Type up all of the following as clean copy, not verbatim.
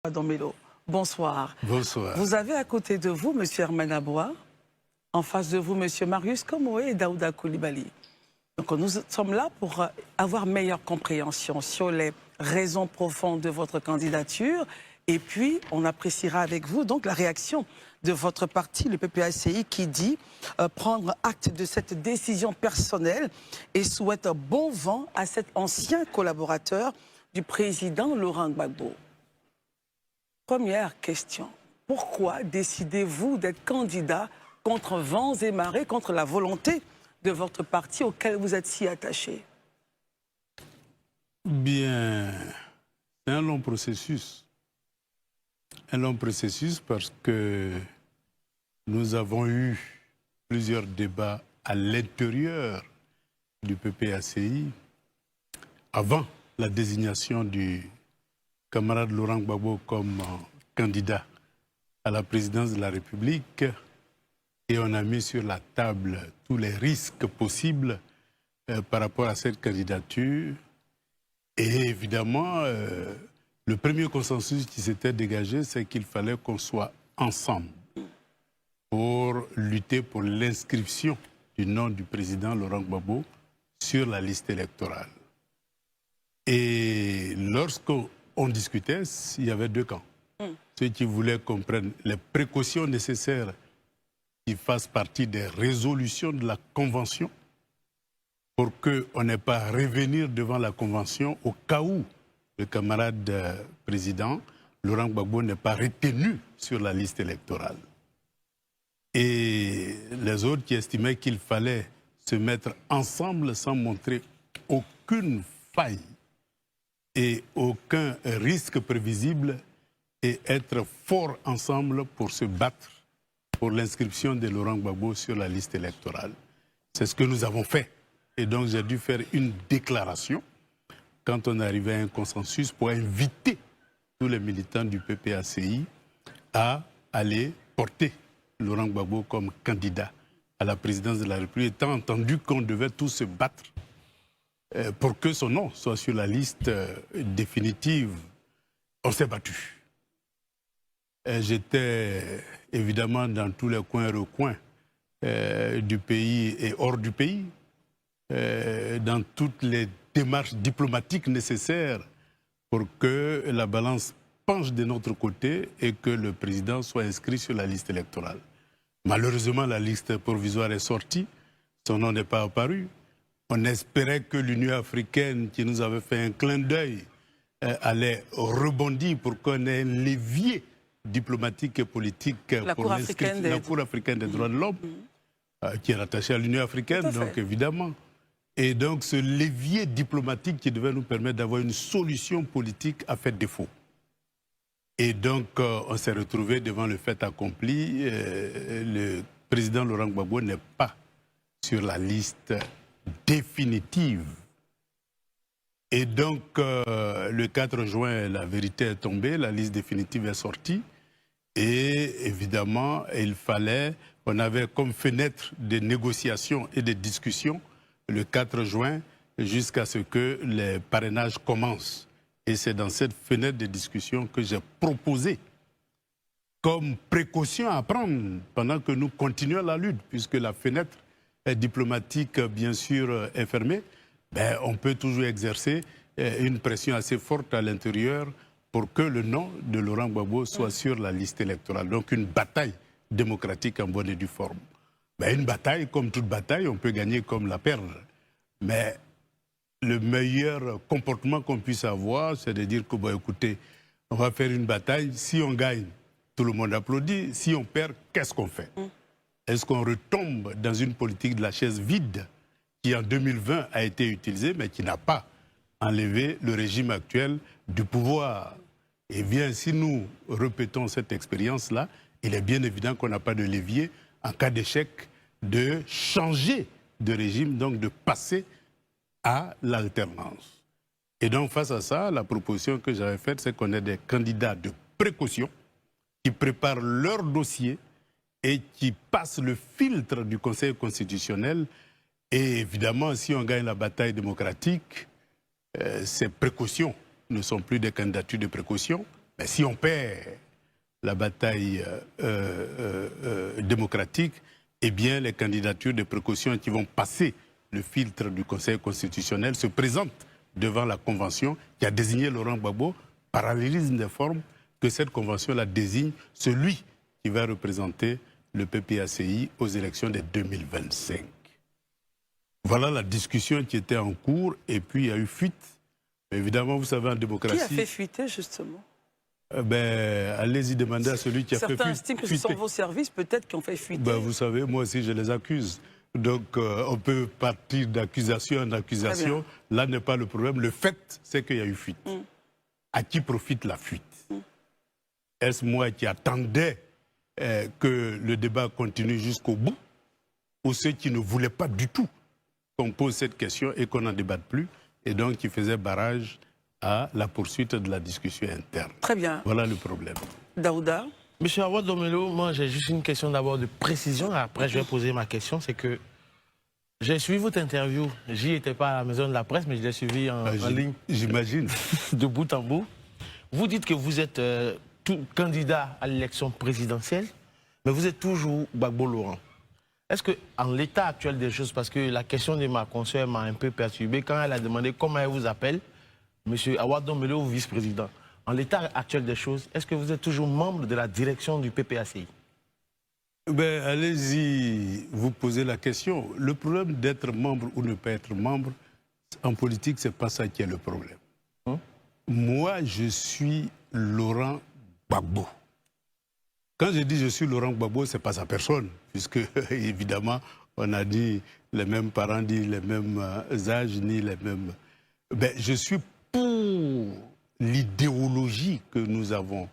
Domelo, bonsoir. Bonsoir. Vous avez à côté de vous M. Herman Aboua, en face de vous M. Marius Komoé et Daouda Koulibaly. Donc nous sommes là pour avoir meilleure compréhension sur les raisons profondes de votre candidature et puis on appréciera avec vous donc la réaction de votre parti, le PPACI, qui dit prendre acte de cette décision personnelle et souhaite un bon vent à cet ancien collaborateur du président Laurent Gbagbo. Première question, pourquoi décidez-vous d'être candidat contre vents et marées, contre la volonté de votre parti auquel vous êtes si attaché? Bien, c'est un long processus. Un long processus parce que nous avons eu plusieurs débats à l'intérieur du PPACI avant la désignation du camarade Laurent Gbagbo comme candidat à la présidence de la République et on a mis sur la table tous les risques possibles par rapport à cette candidature. Et évidemment, le premier consensus qui s'était dégagé, c'est qu'il fallait qu'on soit ensemble pour lutter pour l'inscription du nom du président Laurent Gbagbo sur la liste électorale. Et lorsqu'on discutait, il y avait deux camps. Ceux qui voulaient qu'on prenne les précautions nécessaires qui fassent partie des résolutions de la Convention pour qu'on n'ait pas à revenir devant la Convention au cas où le camarade président Laurent Gbagbo n'est pas retenu sur la liste électorale. Et les autres qui estimaient qu'il fallait se mettre ensemble sans montrer aucune faille et aucun risque prévisible et être forts ensemble pour se battre pour l'inscription de Laurent Gbagbo sur la liste électorale. C'est ce que nous avons fait. Et donc j'ai dû faire une déclaration quand on arrivait à un consensus pour inviter tous les militants du PPACI à aller porter Laurent Gbagbo comme candidat à la présidence de la République, étant entendu qu'on devait tous se battre pour que son nom soit sur la liste définitive. On s'est battu. J'étais évidemment dans tous les coins et recoins du pays et hors du pays, dans toutes les démarches diplomatiques nécessaires pour que la balance penche de notre côté et que le président soit inscrit sur la liste électorale. Malheureusement, la liste provisoire est sortie, son nom n'est pas apparu. On espérait que l'Union africaine, qui nous avait fait un clin d'œil, allait rebondir pour qu'on ait un levier diplomatique et politique pour l'inscription de la Cour africaine des droits de l'homme, qui est rattachée à l'Union africaine, donc évidemment. Et donc ce levier diplomatique qui devait nous permettre d'avoir une solution politique a fait défaut. Et donc on s'est retrouvé devant le fait accompli. Le président Laurent Gbagbo n'est pas sur la liste définitive. Et donc, le 4 juin, la vérité est tombée, la liste définitive est sortie. Et évidemment, on avait comme fenêtre de négociation et de discussion le 4 juin jusqu'à ce que les parrainages commencent. Et c'est dans cette fenêtre de discussion que j'ai proposé comme précaution à prendre pendant que nous continuons la lutte, puisque la fenêtre diplomatique, bien sûr, est fermée. On peut toujours exercer une pression assez forte à l'intérieur pour que le nom de Laurent Gbagbo soit sur la liste électorale. Donc une bataille démocratique en bonne et due forme. Une bataille, comme toute bataille, on peut gagner comme la perdre. Mais le meilleur comportement qu'on puisse avoir, c'est de dire que, écoutez, on va faire une bataille. Si on gagne, tout le monde applaudit. Si on perd, qu'est-ce qu'on fait? Est-ce qu'on retombe dans une politique de la chaise vide qui en 2020 a été utilisée, mais qui n'a pas enlevé le régime actuel du pouvoir? Et bien, si nous répétons cette expérience-là, il est bien évident qu'on n'a pas de levier en cas d'échec de changer de régime, donc de passer à l'alternance. Et donc, face à ça, la proposition que j'avais faite, c'est qu'on ait des candidats de précaution qui préparent leur dossier et qui passent le filtre du Conseil constitutionnel. Et évidemment, si on gagne la bataille démocratique, ces précautions ne sont plus des candidatures de précaution, Mais si on perd la bataille démocratique, eh bien les candidatures de précaution qui vont passer le filtre du Conseil constitutionnel se présentent devant la Convention qui a désigné Laurent Gbagbo, parallélisme des formes, que cette Convention-là désigne celui qui va représenter le PPACI aux élections de 2025. Voilà la discussion qui était en cours et puis il y a eu fuite. Évidemment, vous savez, en démocratie... Qui a fait fuiter, justement? Allez-y demander à celui qui a fait fuiter. Certains estiment que ce sont vos services, peut-être, qui ont fait fuiter. Vous savez, moi aussi, je les accuse. Donc, on peut partir d'accusation en accusation. Là n'est pas le problème. Le fait, c'est qu'il y a eu fuite. À qui profite la fuite? Est-ce moi qui attendais que le débat continue jusqu'au bout? Ou ceux qui ne voulaient pas du tout qu'on pose cette question et qu'on n'en débatte plus, et donc qui faisaient barrage à la poursuite de la discussion interne? Très bien. Voilà le problème. Daouda? Monsieur Awa Domelo, moi j'ai juste une question d'abord de précision, après je vais poser ma question, c'est que j'ai suivi votre interview, j'y étais pas à la maison de la presse, mais je l'ai suivi en ligne. J'imagine. De bout en bout. Vous dites que vous êtes tout candidat à l'élection présidentielle, mais vous êtes toujours Gbagbo Laurent. Est-ce qu'en l'état actuel des choses, parce que la question de ma consoeur m'a un peu perturbé, quand elle a demandé comment elle vous appelle, monsieur Awa Domelo, vice-président. En l'état actuel des choses, est-ce que vous êtes toujours membre de la direction du PPACI? Allez-y, vous posez la question. Le problème d'être membre ou ne pas être membre, en politique, c'est pas ça qui est le problème. Moi, je suis Laurent Gbagbo. Quand je dis je suis Laurent Gbagbo, c'est pas sa personne, puisque évidemment, on a dit les mêmes parents, ni les mêmes âges, ni les mêmes... je suis pour l'idéologie que nous avons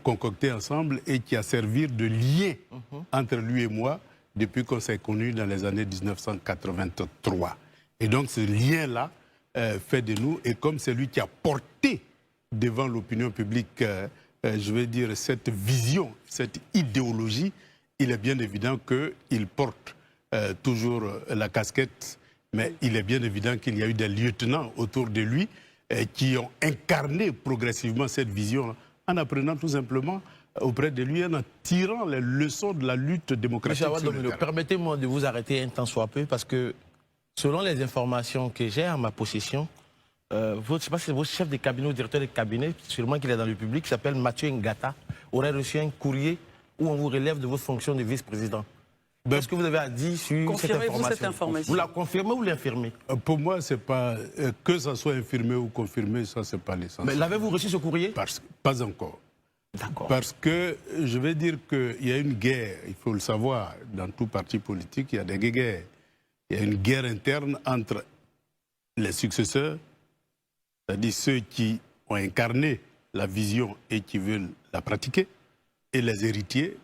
concoctée ensemble et qui a servi de lien entre lui et moi depuis qu'on s'est connus dans les années 1983. Et donc ce lien-là fait de nous, et comme c'est lui qui a porté devant l'opinion publique, je vais dire, cette vision, cette idéologie, il est bien évident qu'il porte toujours la casquette, mais il est bien évident qu'il y a eu des lieutenants autour de lui qui ont incarné progressivement cette vision en apprenant tout simplement auprès de lui, en tirant les leçons de la lutte démocratique. Permettez-moi de vous arrêter un temps soit peu, parce que selon les informations que j'ai en ma possession, je ne sais pas si c'est votre chef de cabinet ou directeur de cabinet, sûrement qu'il est dans le public, qui s'appelle Mathieu Ngata, aurait reçu un courrier où on vous relève de votre fonction de vice-président. Est-ce que vous avez à dire sur cette information? Vous la confirmez ou l'infirmez? Pour moi, c'est pas que ça soit infirmé ou confirmé, ça c'est pas l'essentiel. Mais l'avez-vous reçu ce courrier? Pas encore. D'accord. Parce que je vais dire qu'il y a une guerre, il faut le savoir, dans tout parti politique, il y a des guerres. Il y a une guerre interne entre les successeurs, c'est-à-dire ceux qui ont incarné la vision et qui veulent la pratiquer, et les héritiers,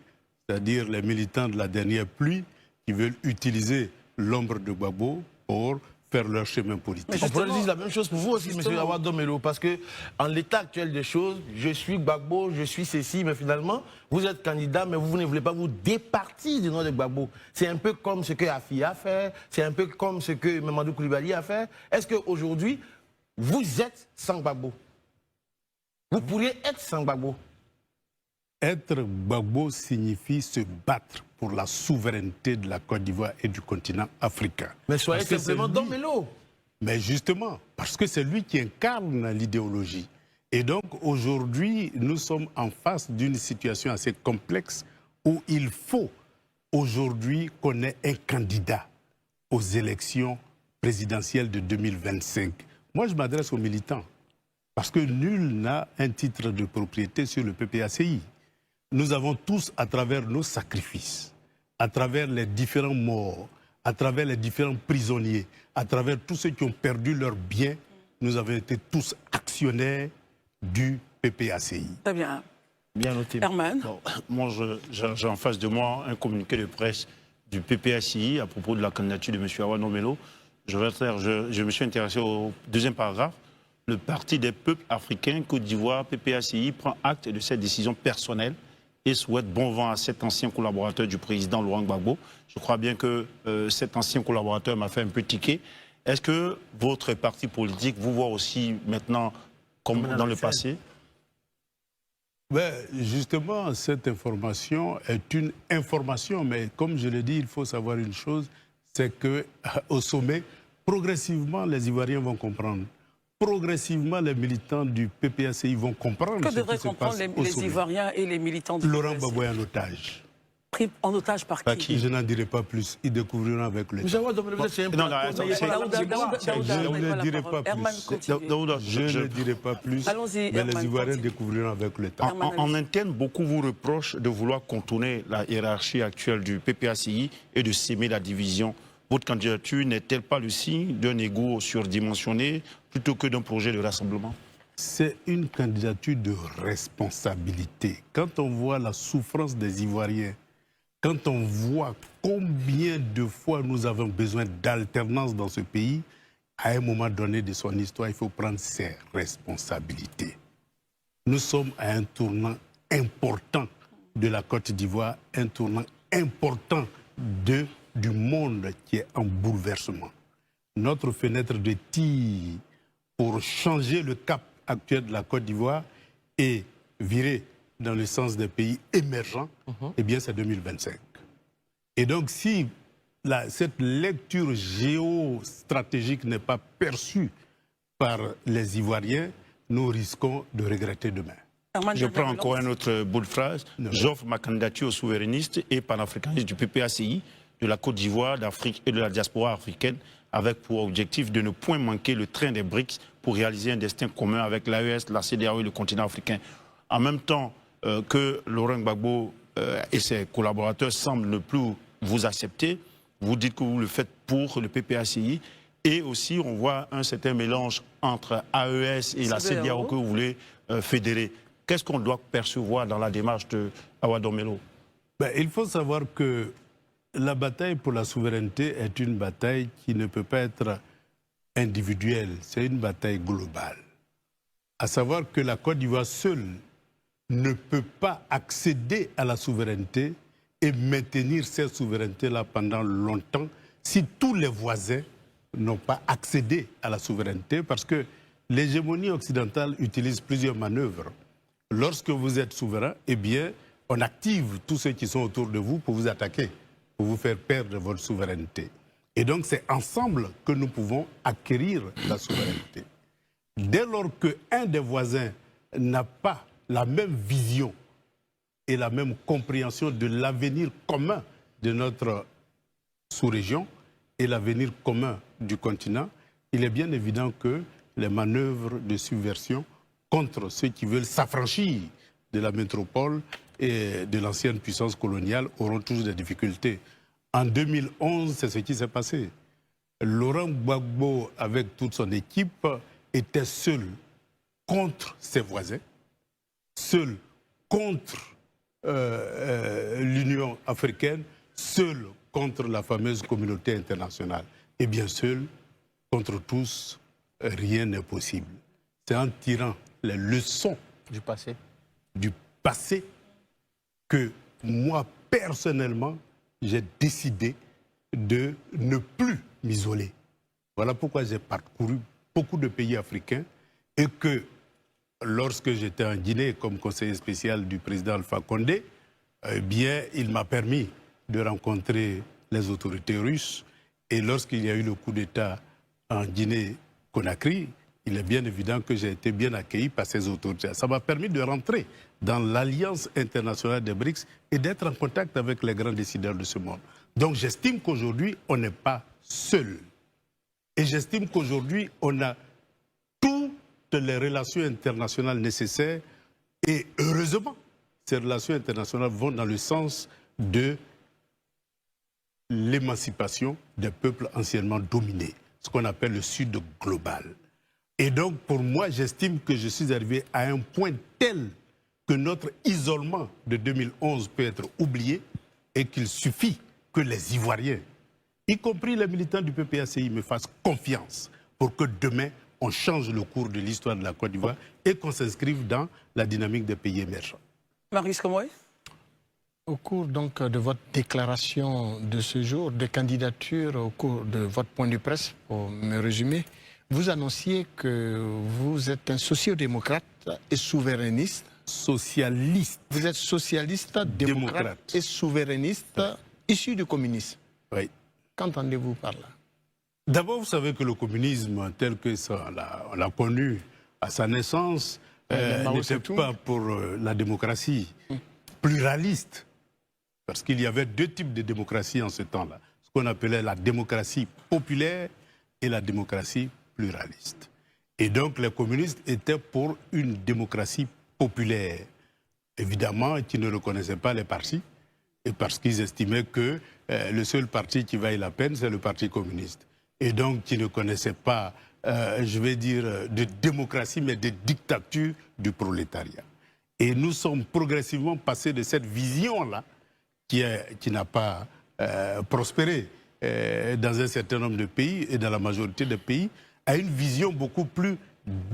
c'est-à-dire les militants de la dernière pluie qui veulent utiliser l'ombre de Gbagbo pour faire leur chemin politique. On pourrait dire la même chose pour vous aussi, M. Awa Domelo, parce que en l'état actuel des choses, je suis Gbagbo, je suis ceci, mais finalement, vous êtes candidat, mais vous ne voulez pas vous départir du nom de Gbagbo. C'est un peu comme ce que Afi a fait, c'est un peu comme ce que Mamadou Koulibaly a fait. Est-ce qu'aujourd'hui, vous êtes sans Gbagbo? Vous pourriez être sans Gbagbo? Être Gbagbo signifie se battre pour la souveraineté de la Côte d'Ivoire et du continent africain. Mais soyez simplement Domelo. Mais justement, parce que c'est lui qui incarne l'idéologie. Et donc aujourd'hui, nous sommes en face d'une situation assez complexe où il faut aujourd'hui qu'on ait un candidat aux élections présidentielles de 2025. Moi, je m'adresse aux militants, parce que nul n'a un titre de propriété sur le PPACI. Nous avons tous, à travers nos sacrifices, à travers les différents morts, à travers les différents prisonniers, à travers tous ceux qui ont perdu leurs biens, nous avons été tous actionnaires du PPACI. Très bien. Bien noté. Herman. Bon, moi, j'ai en face de moi un communiqué de presse du PPACI à propos de la candidature de M. Awa Domelo. Je me suis intéressé au deuxième paragraphe. Le Parti des peuples africains, Côte d'Ivoire, PPACI, prend acte de cette décision personnelle et souhaite bon vent à cet ancien collaborateur du président Laurent Gbagbo. Je crois bien que cet ancien collaborateur m'a fait un peu tiquer. Est-ce que votre parti politique vous voit aussi maintenant comme dans le passé? Ben, justement, cette information est une information, mais comme je l'ai dit, il faut savoir une chose, c'est qu'au sommet, progressivement, les Ivoiriens vont comprendre. Progressivement, les militants du PPACI vont comprendre Que ce devraient qui se comprendre passe au les sommet. Ivoiriens et les militants du Laurent PPACI? Gbagbo est en otage. Pris en otage par qui? Je n'en dirai pas plus. Ils découvriront avec le Monsieur temps. Awa Domelo, c'est un Non, non, plateau, attends, mais c'est- Daouda, Je ne dirai pas Herman, plus. continue. Daouda, Je ne dirai pas plus. Allons-y, Mais Herman, les Ivoiriens continue. découvriront avec le temps. En interne, beaucoup vous reprochent de vouloir contourner la hiérarchie actuelle du PPACI et de s'aimer la division. Votre candidature n'est-elle pas le signe d'un égo surdimensionné plutôt que d'un projet de rassemblement? C'est une candidature de responsabilité. Quand on voit la souffrance des Ivoiriens, quand on voit combien de fois nous avons besoin d'alternance dans ce pays, à un moment donné de son histoire, il faut prendre ses responsabilités. Nous sommes à un tournant important de la Côte d'Ivoire, un tournant important du monde qui est en bouleversement. Notre fenêtre de tir pour changer le cap actuel de la Côte d'Ivoire et virer dans le sens des pays émergents, eh bien c'est 2025. Et donc si cette lecture géostratégique n'est pas perçue par les Ivoiriens, nous risquons de regretter demain. Herman, Je prends Daouda, encore un autre bout de phrase. J'offre ma candidature aux souverainistes et panafricanistes du PPACI, de la Côte d'Ivoire, d'Afrique et de la diaspora africaine, avec pour objectif de ne point manquer le train des BRICS pour réaliser un destin commun avec l'AES, la CEDEAO et le continent africain. En même temps que Laurent Gbagbo et ses collaborateurs semblent ne plus vous accepter, vous dites que vous le faites pour le PPACI, et aussi on voit un certain mélange entre AES et la CEDEAO que vous voulez fédérer. Qu'est-ce qu'on doit percevoir dans la démarche de Awa Domelo? Il faut savoir que la bataille pour la souveraineté est une bataille qui ne peut pas être individuelle, c'est une bataille globale. À savoir que la Côte d'Ivoire seule ne peut pas accéder à la souveraineté et maintenir cette souveraineté-là pendant longtemps si tous les voisins n'ont pas accédé à la souveraineté, parce que l'hégémonie occidentale utilise plusieurs manœuvres. Lorsque vous êtes souverain, eh bien, on active tous ceux qui sont autour de vous pour vous attaquer, pour vous faire perdre votre souveraineté. Et donc, c'est ensemble que nous pouvons acquérir la souveraineté. Dès lors qu'un des voisins n'a pas la même vision et la même compréhension de l'avenir commun de notre sous-région et l'avenir commun du continent, il est bien évident que les manœuvres de subversion contre ceux qui veulent s'affranchir de la métropole et de l'ancienne puissance coloniale auront toujours des difficultés. En 2011, c'est ce qui s'est passé. Laurent Gbagbo, avec toute son équipe, était seul contre ses voisins, seul contre l'Union africaine, seul contre la fameuse communauté internationale. Et bien seul, contre tous, rien n'est possible. C'est en tirant les leçons Du passé. du passé que moi, personnellement, j'ai décidé de ne plus m'isoler. Voilà pourquoi j'ai parcouru beaucoup de pays africains et que lorsque j'étais en Guinée comme conseiller spécial du président Alpha Condé, eh bien, il m'a permis de rencontrer les autorités russes. Et lorsqu'il y a eu le coup d'État en Guinée-Conakry, il est bien évident que j'ai été bien accueilli par ces autorités. Ça m'a permis de rentrer dans l'Alliance internationale des BRICS et d'être en contact avec les grands décideurs de ce monde. Donc j'estime qu'aujourd'hui, on n'est pas seul. Et j'estime qu'aujourd'hui, on a toutes les relations internationales nécessaires. Et heureusement, ces relations internationales vont dans le sens de l'émancipation des peuples anciennement dominés, ce qu'on appelle le Sud global. Et donc, pour moi, j'estime que je suis arrivé à un point tel que notre isolement de 2011 peut être oublié et qu'il suffit que les Ivoiriens, y compris les militants du PPACI, me fassent confiance pour que demain, on change le cours de l'histoire de la Côte d'Ivoire et qu'on s'inscrive dans la dynamique des pays émergents. Marius Komoé? Au cours donc de votre déclaration de ce jour, de candidature, au cours de votre point de presse, pour me résumer, vous annonciez que vous êtes un sociodémocrate et souverainiste socialiste. Vous êtes socialiste, démocrate et souverainiste, issu du communisme. Oui. Qu'entendez-vous par là? D'abord, vous savez que le communisme, tel que ça, on l'a connu à sa naissance, n'était pas pour la démocratie pluraliste. Parce qu'il y avait deux types de démocratie en ce temps-là. Ce qu'on appelait la démocratie populaire et la démocratie pluraliste. Et donc, les communistes étaient pour une démocratie populaire. Évidemment, qui ne reconnaissaient pas les partis, et parce qu'ils estimaient que le seul parti qui vaille la peine, c'est le Parti communiste. Et donc, qui ne connaissaient pas, je vais dire, de démocratie, mais de dictature du prolétariat. Et nous sommes progressivement passés de cette vision-là, qui n'a pas prospéré dans un certain nombre de pays et dans la majorité des pays, à une vision beaucoup plus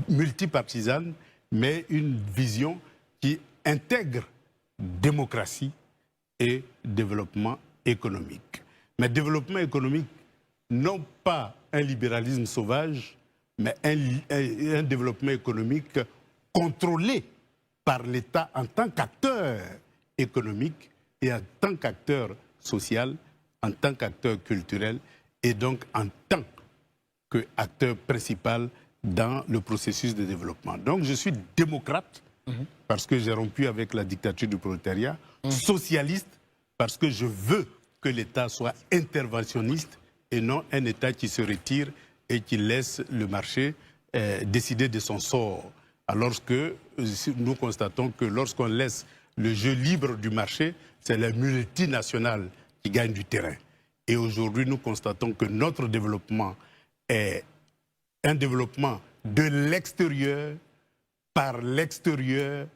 multipartisane, mais une vision qui intègre démocratie et développement économique. Mais développement économique, non pas un libéralisme sauvage, mais un développement économique contrôlé par l'État en tant qu'acteur économique et en tant qu'acteur social, en tant qu'acteur culturel et donc en tant qu'acteur principal dans le processus de développement. Donc je suis démocrate parce que j'ai rompu avec la dictature du prolétariat, socialiste parce que je veux que l'État soit interventionniste et non un État qui se retire et qui laisse le marché décider de son sort. Alors que nous constatons que lorsqu'on laisse le jeu libre du marché, c'est les multinationales qui gagnent du terrain. Et aujourd'hui, nous constatons que notre développement est un développement de l'extérieur, par l'extérieur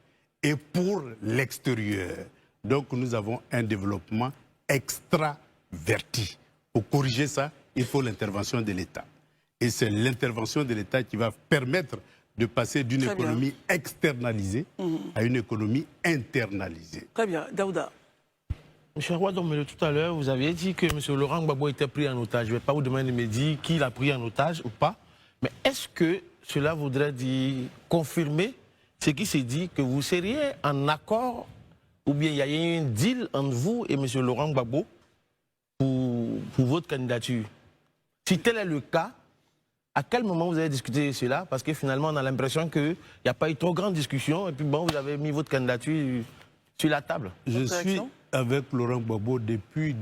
et pour l'extérieur. Donc nous avons un développement extraverti. Pour corriger ça, il faut l'intervention de l'État. Et c'est l'intervention de l'État qui va permettre de passer d'une économie externalisée à une économie internalisée. Très bien. Daouda. Monsieur Roy, tout à l'heure, vous aviez dit que M. Laurent Gbagbo était pris en otage. Je ne vais pas vous demander de me dire qui l'a pris en otage ou pas. Mais est-ce que cela voudrait dire confirmer ce qui s'est dit, que vous seriez en accord ou bien il y a eu un deal entre vous et M. Laurent Gbagbo pour votre candidature? Si tel est le cas, à quel moment vous avez discuté de cela? Parce que finalement, on a l'impression qu'il n'y a pas eu trop grande discussion et puis bon, vous avez mis votre candidature sur la table. Je suis avec Laurent Gbagbo depuis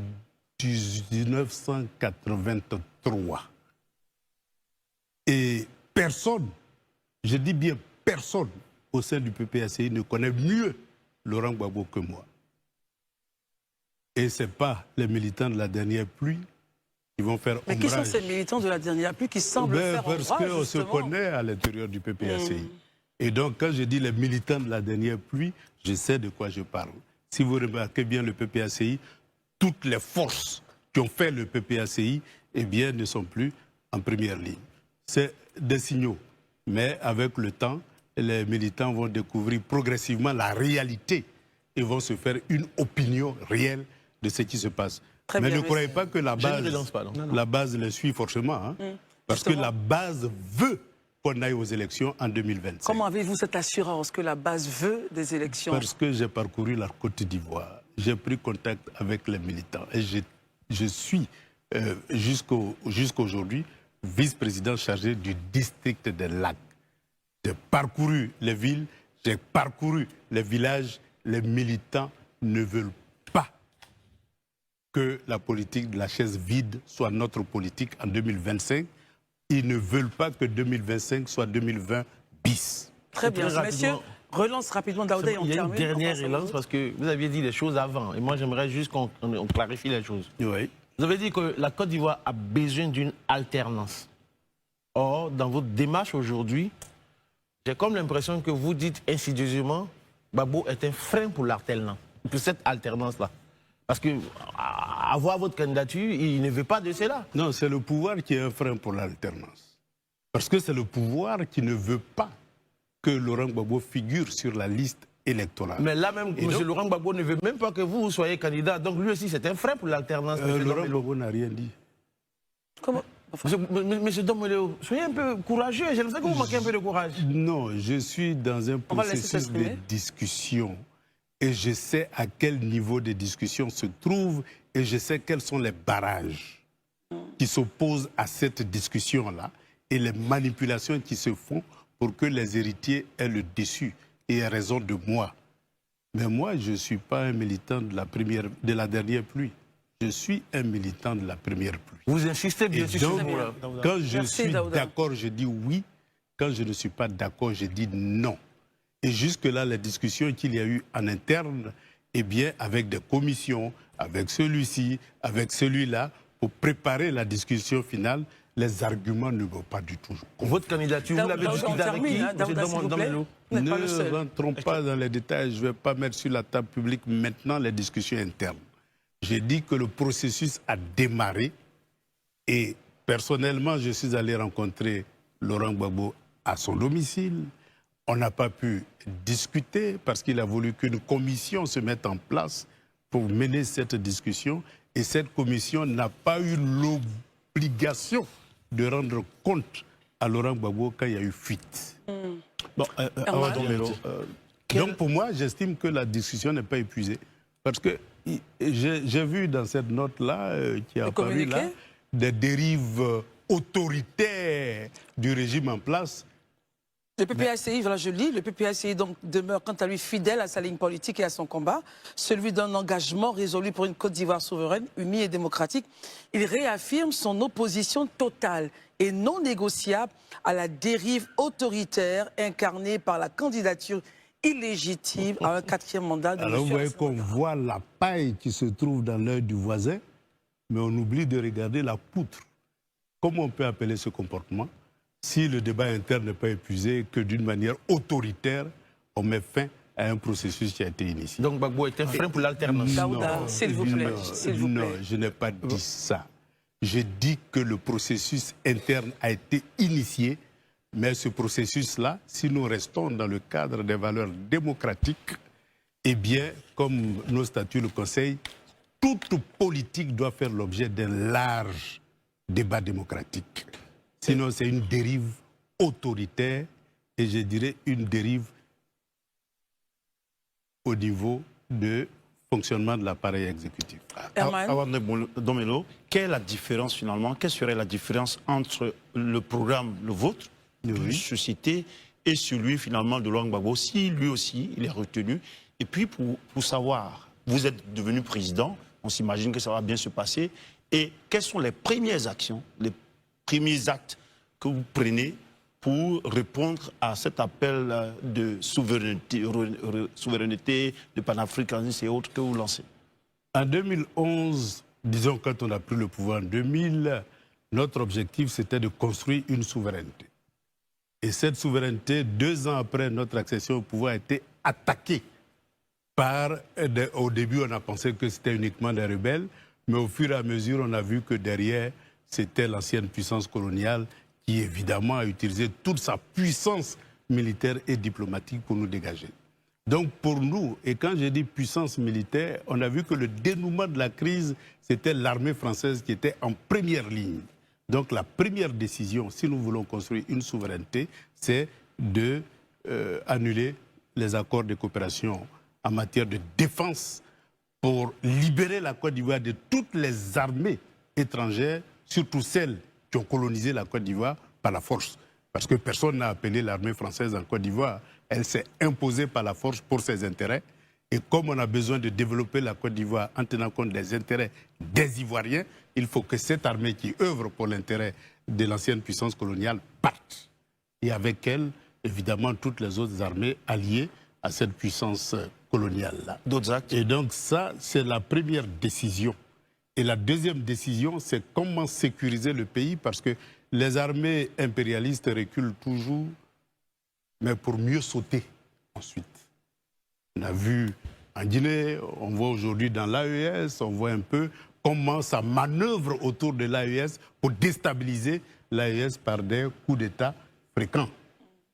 1983. Et personne, je dis bien personne, au sein du PPACI ne connaît mieux Laurent Gbagbo que moi. Et ce n'est pas les militants de la dernière pluie qui vont faire ombrage. Mais qui sont ces militants de la dernière pluie qui semblent faire ombrage, parce qu'on se connaît à l'intérieur du PPACI. Et donc, quand je dis les militants de la dernière pluie, je sais de quoi je parle. Si vous remarquez bien le PPACI, toutes les forces qui ont fait le PPACI, eh bien, ne sont plus en première ligne. C'est des signaux. Mais avec le temps, les militants vont découvrir progressivement la réalité et vont se faire une opinion réelle de ce qui se passe. Très Mais bien, ne croyez pas que la base les suit forcément. Hein, parce que la base veut qu'on aille aux élections en 2025. Comment avez-vous cette assurance que la base veut des élections? Parce que j'ai parcouru la Côte d'Ivoire. J'ai pris contact avec les militants. Et je suis, jusqu'aujourd'hui, vice-président chargé du district des Lacs. J'ai parcouru les villes, j'ai parcouru les villages. Les militants ne veulent pas que la politique de la chaise vide soit notre politique en 2025. Ils ne veulent pas que 2025 soit 2020 bis. Très bien, messieurs. Relance rapidement Daouda et on termine. Il y a une dernière relance parce que vous aviez dit les choses avant. Et moi, j'aimerais juste qu'on clarifie les choses. Oui. Vous avez dit que la Côte d'Ivoire a besoin d'une alternance. Or, dans votre démarche aujourd'hui, j'ai comme l'impression que vous dites insidieusement Gbagbo est un frein pour l'alternance, pour cette alternance-là. Parce que avoir votre candidature, il ne veut pas de cela. Non, c'est le pouvoir qui est un frein pour l'alternance. Parce que c'est le pouvoir qui ne veut pas que Laurent Gbagbo figure sur la liste électorale. Mais là même, M. Laurent Gbagbo ne veut même pas que vous soyez candidat. Donc lui aussi, c'est un frein pour l'alternance. Laurent Gbagbo n'a rien dit. Comment? Monsieur Domelo, soyez un peu courageux. J'ai l'impression que vous manquez un peu de courage. Non, je suis dans un On va laisser processus de s'exprimer. discussion et je sais à quel niveau de discussion se trouve et je sais quels sont les barrages qui s'opposent à cette discussion-là et les manipulations qui se font pour que les héritiers aient le dessus et aient raison de moi. Mais moi, je ne suis pas un militant de la dernière pluie. Je suis un militant de la première pluie. Vous insistez bien Et sur donc, ce mot-là. quand je Merci, suis Daouda. d'accord, je dis oui. Quand je ne suis pas d'accord, je dis non. Et jusque-là, les discussions qu'il y a eu en interne, eh bien, avec des commissions, avec celui-ci, avec celui-là, pour préparer la discussion finale, les arguments ne vont pas du tout. Votre candidature, vous l'avez Daouda, discutée on avec qui? termine, hein, Monsieur Daouda, s'il vous plaît. Domelo. Vous n'êtes pas le Ne seul. rentrons pas dans les détails, je ne vais pas mettre sur la table publique maintenant les discussions internes. J'ai dit que le processus a démarré et personnellement, je suis allé rencontrer Laurent Gbagbo à son domicile. On n'a pas pu discuter parce qu'il a voulu qu'une commission se mette en place pour mener cette discussion et cette commission n'a pas eu l'obligation de rendre compte à Laurent Gbagbo quand il y a eu fuite. Bon, Awa Domelo, Donc pour moi, j'estime que la discussion n'est pas épuisée. Parce que j'ai vu dans cette note-là, qui est apparue là, communiqué? des dérives autoritaires du régime en place. Le PPACI, voilà, je lis, le PPACI donc demeure quant à lui fidèle à sa ligne politique et à son combat, celui d'un engagement résolu pour une Côte d'Ivoire souveraine, unie et démocratique. Il réaffirme son opposition totale et non négociable à la dérive autoritaire incarnée par la candidature illégitime à un 4e mandat de Alors vous M. voyez Alassane qu'on Ouattara. voit la paille qui se trouve dans l'œil du voisin, mais on oublie de regarder la poutre. Comment on peut appeler ce comportement si le débat interne n'est pas épuisé, que d'une manière autoritaire, on met fin à un processus qui a été initié. Donc Gbagbo est un frein pour l'alternance. Daouda, s'il vous plaît, non, s'il vous plaît. non, je n'ai pas dit ça. J'ai dit que le processus interne a été initié, mais ce processus-là, si nous restons dans le cadre des valeurs démocratiques, eh bien, comme nos statuts le conseillent, toute politique doit faire l'objet d'un large débat démocratique. Sinon, c'est une dérive autoritaire et je dirais une dérive au niveau de fonctionnement de l'appareil exécutif. Herman, Awa Domelo, quelle est la différence finalement? Quelle serait la différence entre le programme, le vôtre, de société, et celui finalement de Laurent Gbagbo, si lui aussi il est retenu? Et puis pour savoir, vous êtes devenu président, on s'imagine que ça va bien se passer. Et quelles sont les premières actions, les premiers actes que vous prenez pour répondre à cet appel de souveraineté, de panafricanisme et autres que vous lancez? En 2011, disons quand on a pris le pouvoir en 2000, notre objectif c'était de construire une souveraineté. Et cette souveraineté, 2 ans après notre accession au pouvoir, a été attaquée par... Au début, on a pensé que c'était uniquement des rebelles, mais au fur et à mesure, on a vu que derrière, c'était l'ancienne puissance coloniale qui, évidemment, a utilisé toute sa puissance militaire et diplomatique pour nous dégager. Donc, pour nous, et quand je dis puissance militaire, on a vu que le dénouement de la crise, c'était l'armée française qui était en première ligne. Donc, la première décision, si nous voulons construire une souveraineté, c'est de annuler les accords de coopération en matière de défense pour libérer la Côte d'Ivoire de toutes les armées étrangères, surtout celles qui ont colonisé la Côte d'Ivoire par la force. Parce que personne n'a appelé l'armée française en Côte d'Ivoire. Elle s'est imposée par la force pour ses intérêts. Et comme on a besoin de développer la Côte d'Ivoire en tenant compte des intérêts des Ivoiriens, il faut que cette armée qui œuvre pour l'intérêt de l'ancienne puissance coloniale parte. Et avec elle, évidemment, toutes les autres armées alliées à cette puissance coloniale-là. D'autres actes? Et donc ça, c'est la première décision. Et la deuxième décision, c'est comment sécuriser le pays, parce que les armées impérialistes reculent toujours, mais pour mieux sauter ensuite. On a vu en Guinée, on voit aujourd'hui dans l'AES, on voit un peu comment ça manœuvre autour de l'AES pour déstabiliser l'AES par des coups d'État fréquents.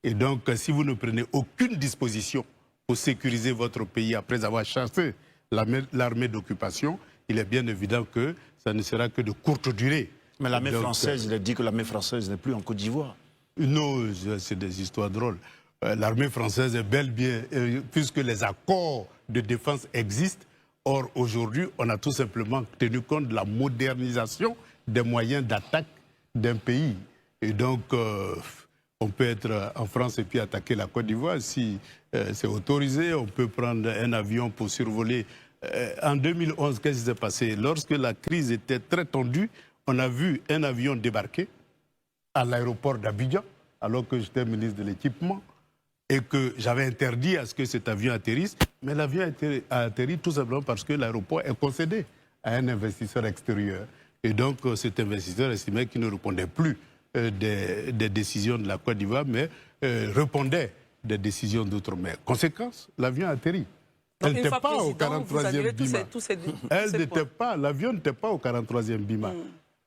Et donc, si vous ne prenez aucune disposition pour sécuriser votre pays après avoir chassé l'armée d'occupation, il est bien évident que ça ne sera que de courte durée. Mais l'armée Donc, française, il a dit que l'armée française n'est plus en Côte d'Ivoire. Non, c'est des histoires drôles. L'armée française est bel bien, puisque les accords de défense existent. Or, aujourd'hui, on a tout simplement tenu compte de la modernisation des moyens d'attaque d'un pays. Et donc, on peut être en France et puis attaquer la Côte d'Ivoire si c'est autorisé. On peut prendre un avion pour survoler. En 2011, qu'est-ce qui s'est passé? Lorsque la crise était très tendue, on a vu un avion débarquer à l'aéroport d'Abidjan, alors que j'étais ministre de l'Équipement, et que j'avais interdit à ce que cet avion atterrisse. Mais l'avion a atterri tout simplement parce que l'aéroport est concédé à un investisseur extérieur. Et donc, cet investisseur estimait qu'il ne répondait plus des décisions de la Côte d'Ivoire, mais répondait des décisions d'outre-mer. Conséquence, l'avion a atterri. Elle n'était pas au 43e Bima. Elle n'était pas, l'avion n'était pas au 43e Bima.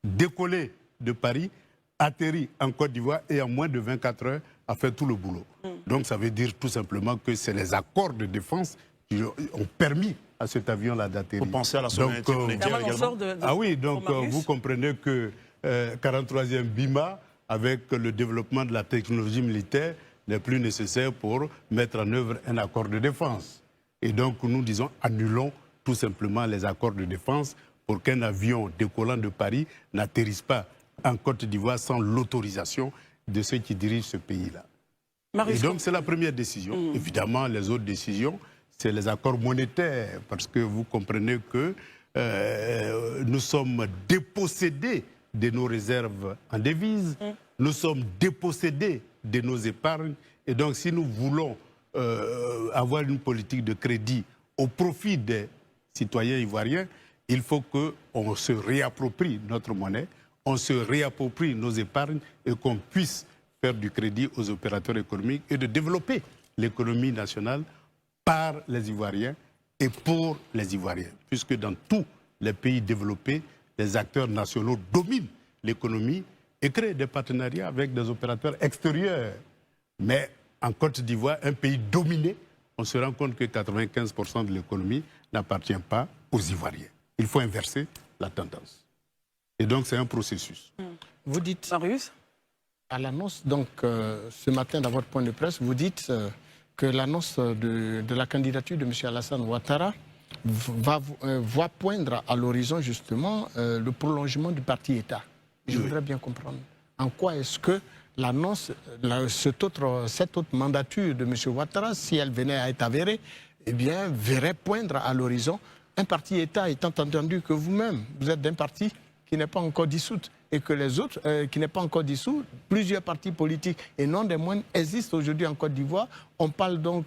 Décollé de Paris, atterri en Côte d'Ivoire et en moins de 24 heures a fait tout le boulot. Donc ça veut dire tout simplement que c'est les accords de défense qui ont permis à cet avion-là d'atterrir. Vous pensez à la souveraineté monétaire également. Ah oui, donc vous comprenez que 43e Bima, avec le développement de la technologie militaire, n'est plus nécessaire pour mettre en œuvre un accord de défense. Et donc nous disons, annulons tout simplement les accords de défense pour qu'un avion décollant de Paris n'atterrisse pas en Côte d'Ivoire sans l'autorisation de ceux qui dirigent ce pays-là. Et donc c'est la première décision. Évidemment, les autres décisions, c'est les accords monétaires, parce que vous comprenez que nous sommes dépossédés de nos réserves en devises, nous sommes dépossédés de nos épargnes, et donc si nous voulons avoir une politique de crédit au profit des citoyens ivoiriens, il faut qu'on se réapproprie notre monnaie, on se réapproprie nos épargnes et qu'on puisse faire du crédit aux opérateurs économiques et de développer l'économie nationale par les Ivoiriens et pour les Ivoiriens. Puisque dans tous les pays développés, les acteurs nationaux dominent l'économie et créent des partenariats avec des opérateurs extérieurs. Mais en Côte d'Ivoire, un pays dominé, on se rend compte que 95% de l'économie n'appartient pas aux Ivoiriens. Il faut inverser la tendance. Et donc c'est un processus. Vous dites, Marius, à l'annonce, donc ce matin dans votre point de presse, vous dites que l'annonce de la candidature de M. Alassane Ouattara va poindre à l'horizon justement le prolongement du parti État. Je voudrais bien comprendre en quoi est-ce que l'annonce, cette autre mandature de M. Ouattara, si elle venait à être avérée, eh bien, verrait poindre à l'horizon un parti État, étant entendu que vous-même, vous êtes d'un parti qui n'est pas encore dissous et que les autres, qui n'est pas encore dissous, plusieurs partis politiques et non des moindres existent aujourd'hui en Côte d'Ivoire. On parle donc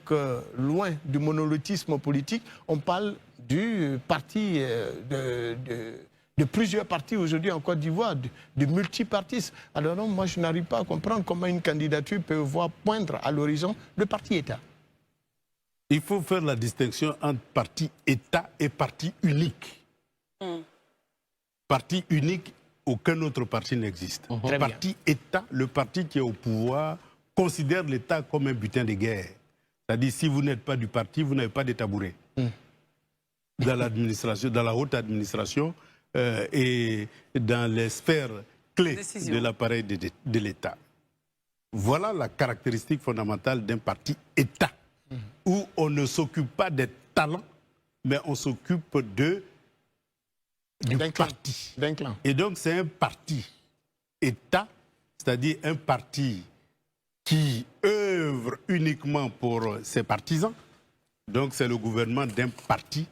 loin du monolithisme politique, on parle du parti, de plusieurs partis aujourd'hui en Côte d'Ivoire, de multipartisme. Alors non, moi je n'arrive pas à comprendre comment une candidature peut voir poindre à l'horizon le parti État. Il faut faire la distinction entre parti État et parti unique. Parti unique, aucun autre parti n'existe. Parti État, le parti qui est au pouvoir, considère l'État comme un butin de guerre. C'est-à-dire, si vous n'êtes pas du parti, vous n'avez pas de tabouret. Dans l'administration, dans la haute administration et dans les sphères clés de l'appareil de l'État. Voilà la caractéristique fondamentale d'un parti État, où on ne s'occupe pas des talents, mais on s'occupe du parti. Et donc c'est un parti État, c'est-à-dire un parti qui œuvre uniquement pour ses partisans. Donc c'est le gouvernement d'un parti,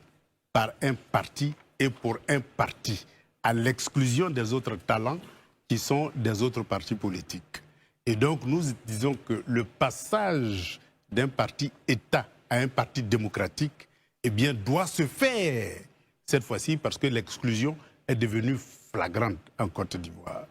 par un parti et pour un parti, à l'exclusion des autres talents qui sont des autres partis politiques. Et donc nous disons que le passage d'un parti État à un parti démocratique, eh bien, doit se faire cette fois-ci parce que l'exclusion est devenue flagrante en Côte d'Ivoire.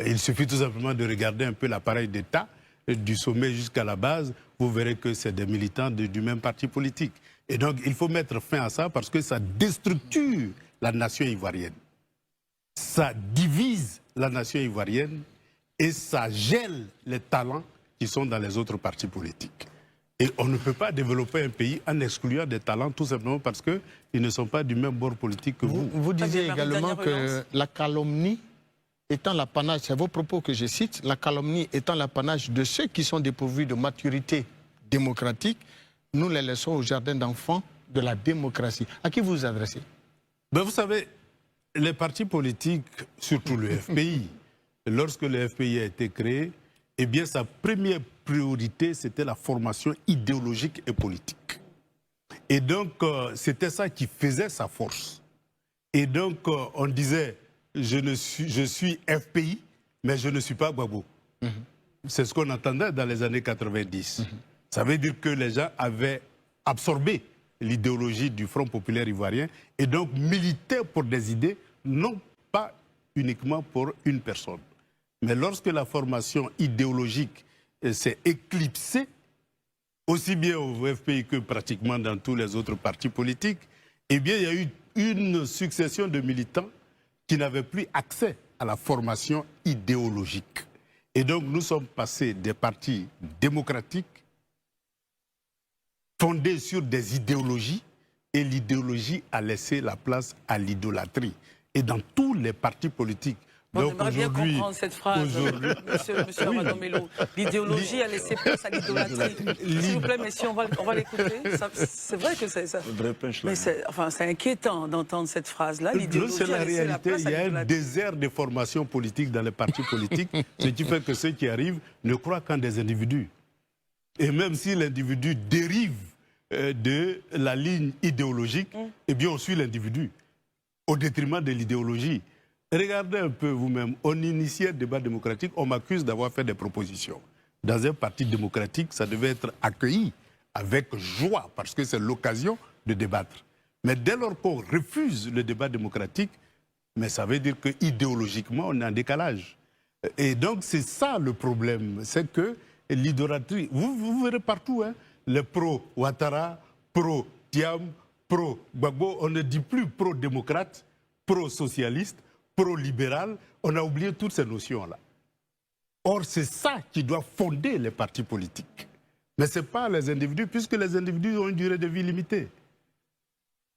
Il suffit tout simplement de regarder un peu l'appareil d'État, du sommet jusqu'à la base, vous verrez que c'est des militants du même parti politique. Et donc, il faut mettre fin à ça parce que ça déstructure la nation ivoirienne. Ça divise la nation ivoirienne et ça gèle les talents qui sont dans les autres partis politiques. Et on ne peut pas développer un pays en excluant des talents tout simplement parce qu'ils ne sont pas du même bord politique que vous. Vous disiez également que la calomnie étant l'apanage, c'est vos propos que je cite, la calomnie étant l'apanage de ceux qui sont dépourvus de maturité démocratique, nous les laissons au jardin d'enfants de la démocratie. À qui vous vous adressez? Ben vous savez, les partis politiques, surtout le FPI, lorsque le FPI a été créé, eh bien sa première priorité, c'était la formation idéologique et politique. Et donc, c'était ça qui faisait sa force. Et donc, on disait, je suis FPI, mais je ne suis pas Gbagbo. C'est ce qu'on entendait dans les années 90. Ça veut dire que les gens avaient absorbé l'idéologie du Front populaire ivoirien et donc militaient pour des idées, non pas uniquement pour une personne. Mais lorsque la formation idéologique s'est éclipsée, aussi bien au FPI que pratiquement dans tous les autres partis politiques, eh bien, il y a eu une succession de militants qui n'avaient plus accès à la formation idéologique. Et donc, nous sommes passés des partis démocratiques fondés sur des idéologies, et l'idéologie a laissé la place à l'idolâtrie. Et dans tous les partis politiques. On aimerait bien comprendre cette phrase, monsieur Oui. Awa-Dombelo. L'idéologie a laissé place à l'idolâtrie. S'il vous plaît, messieurs, on va l'écouter. C'est vrai que c'est ça. Mais c'est inquiétant d'entendre cette phrase-là. C'est la réalité. Il y a un désert de formation politique dans les partis politiques, ce qui fait que ceux qui arrivent ne croient qu'en des individus. Et même si l'individu dérive de la ligne idéologique, eh bien on suit l'individu au détriment de l'idéologie. Regardez un peu vous-même, on initiait le débat démocratique, on m'accuse d'avoir fait des propositions. Dans un parti démocratique, ça devait être accueilli avec joie, parce que c'est l'occasion de débattre. Mais dès lors qu'on refuse le débat démocratique, mais ça veut dire qu'idéologiquement, on est en décalage. Et donc, c'est ça le problème, c'est que l'idolâtrie, vous verrez partout, hein, les pro-Ouattara, pro-Thiam, pro-Gbagbo, on ne dit plus pro-démocrate, pro-socialiste, pro-libéral, on a oublié toutes ces notions-là. Or, c'est ça qui doit fonder les partis politiques. Mais ce n'est pas les individus, puisque les individus ont une durée de vie limitée.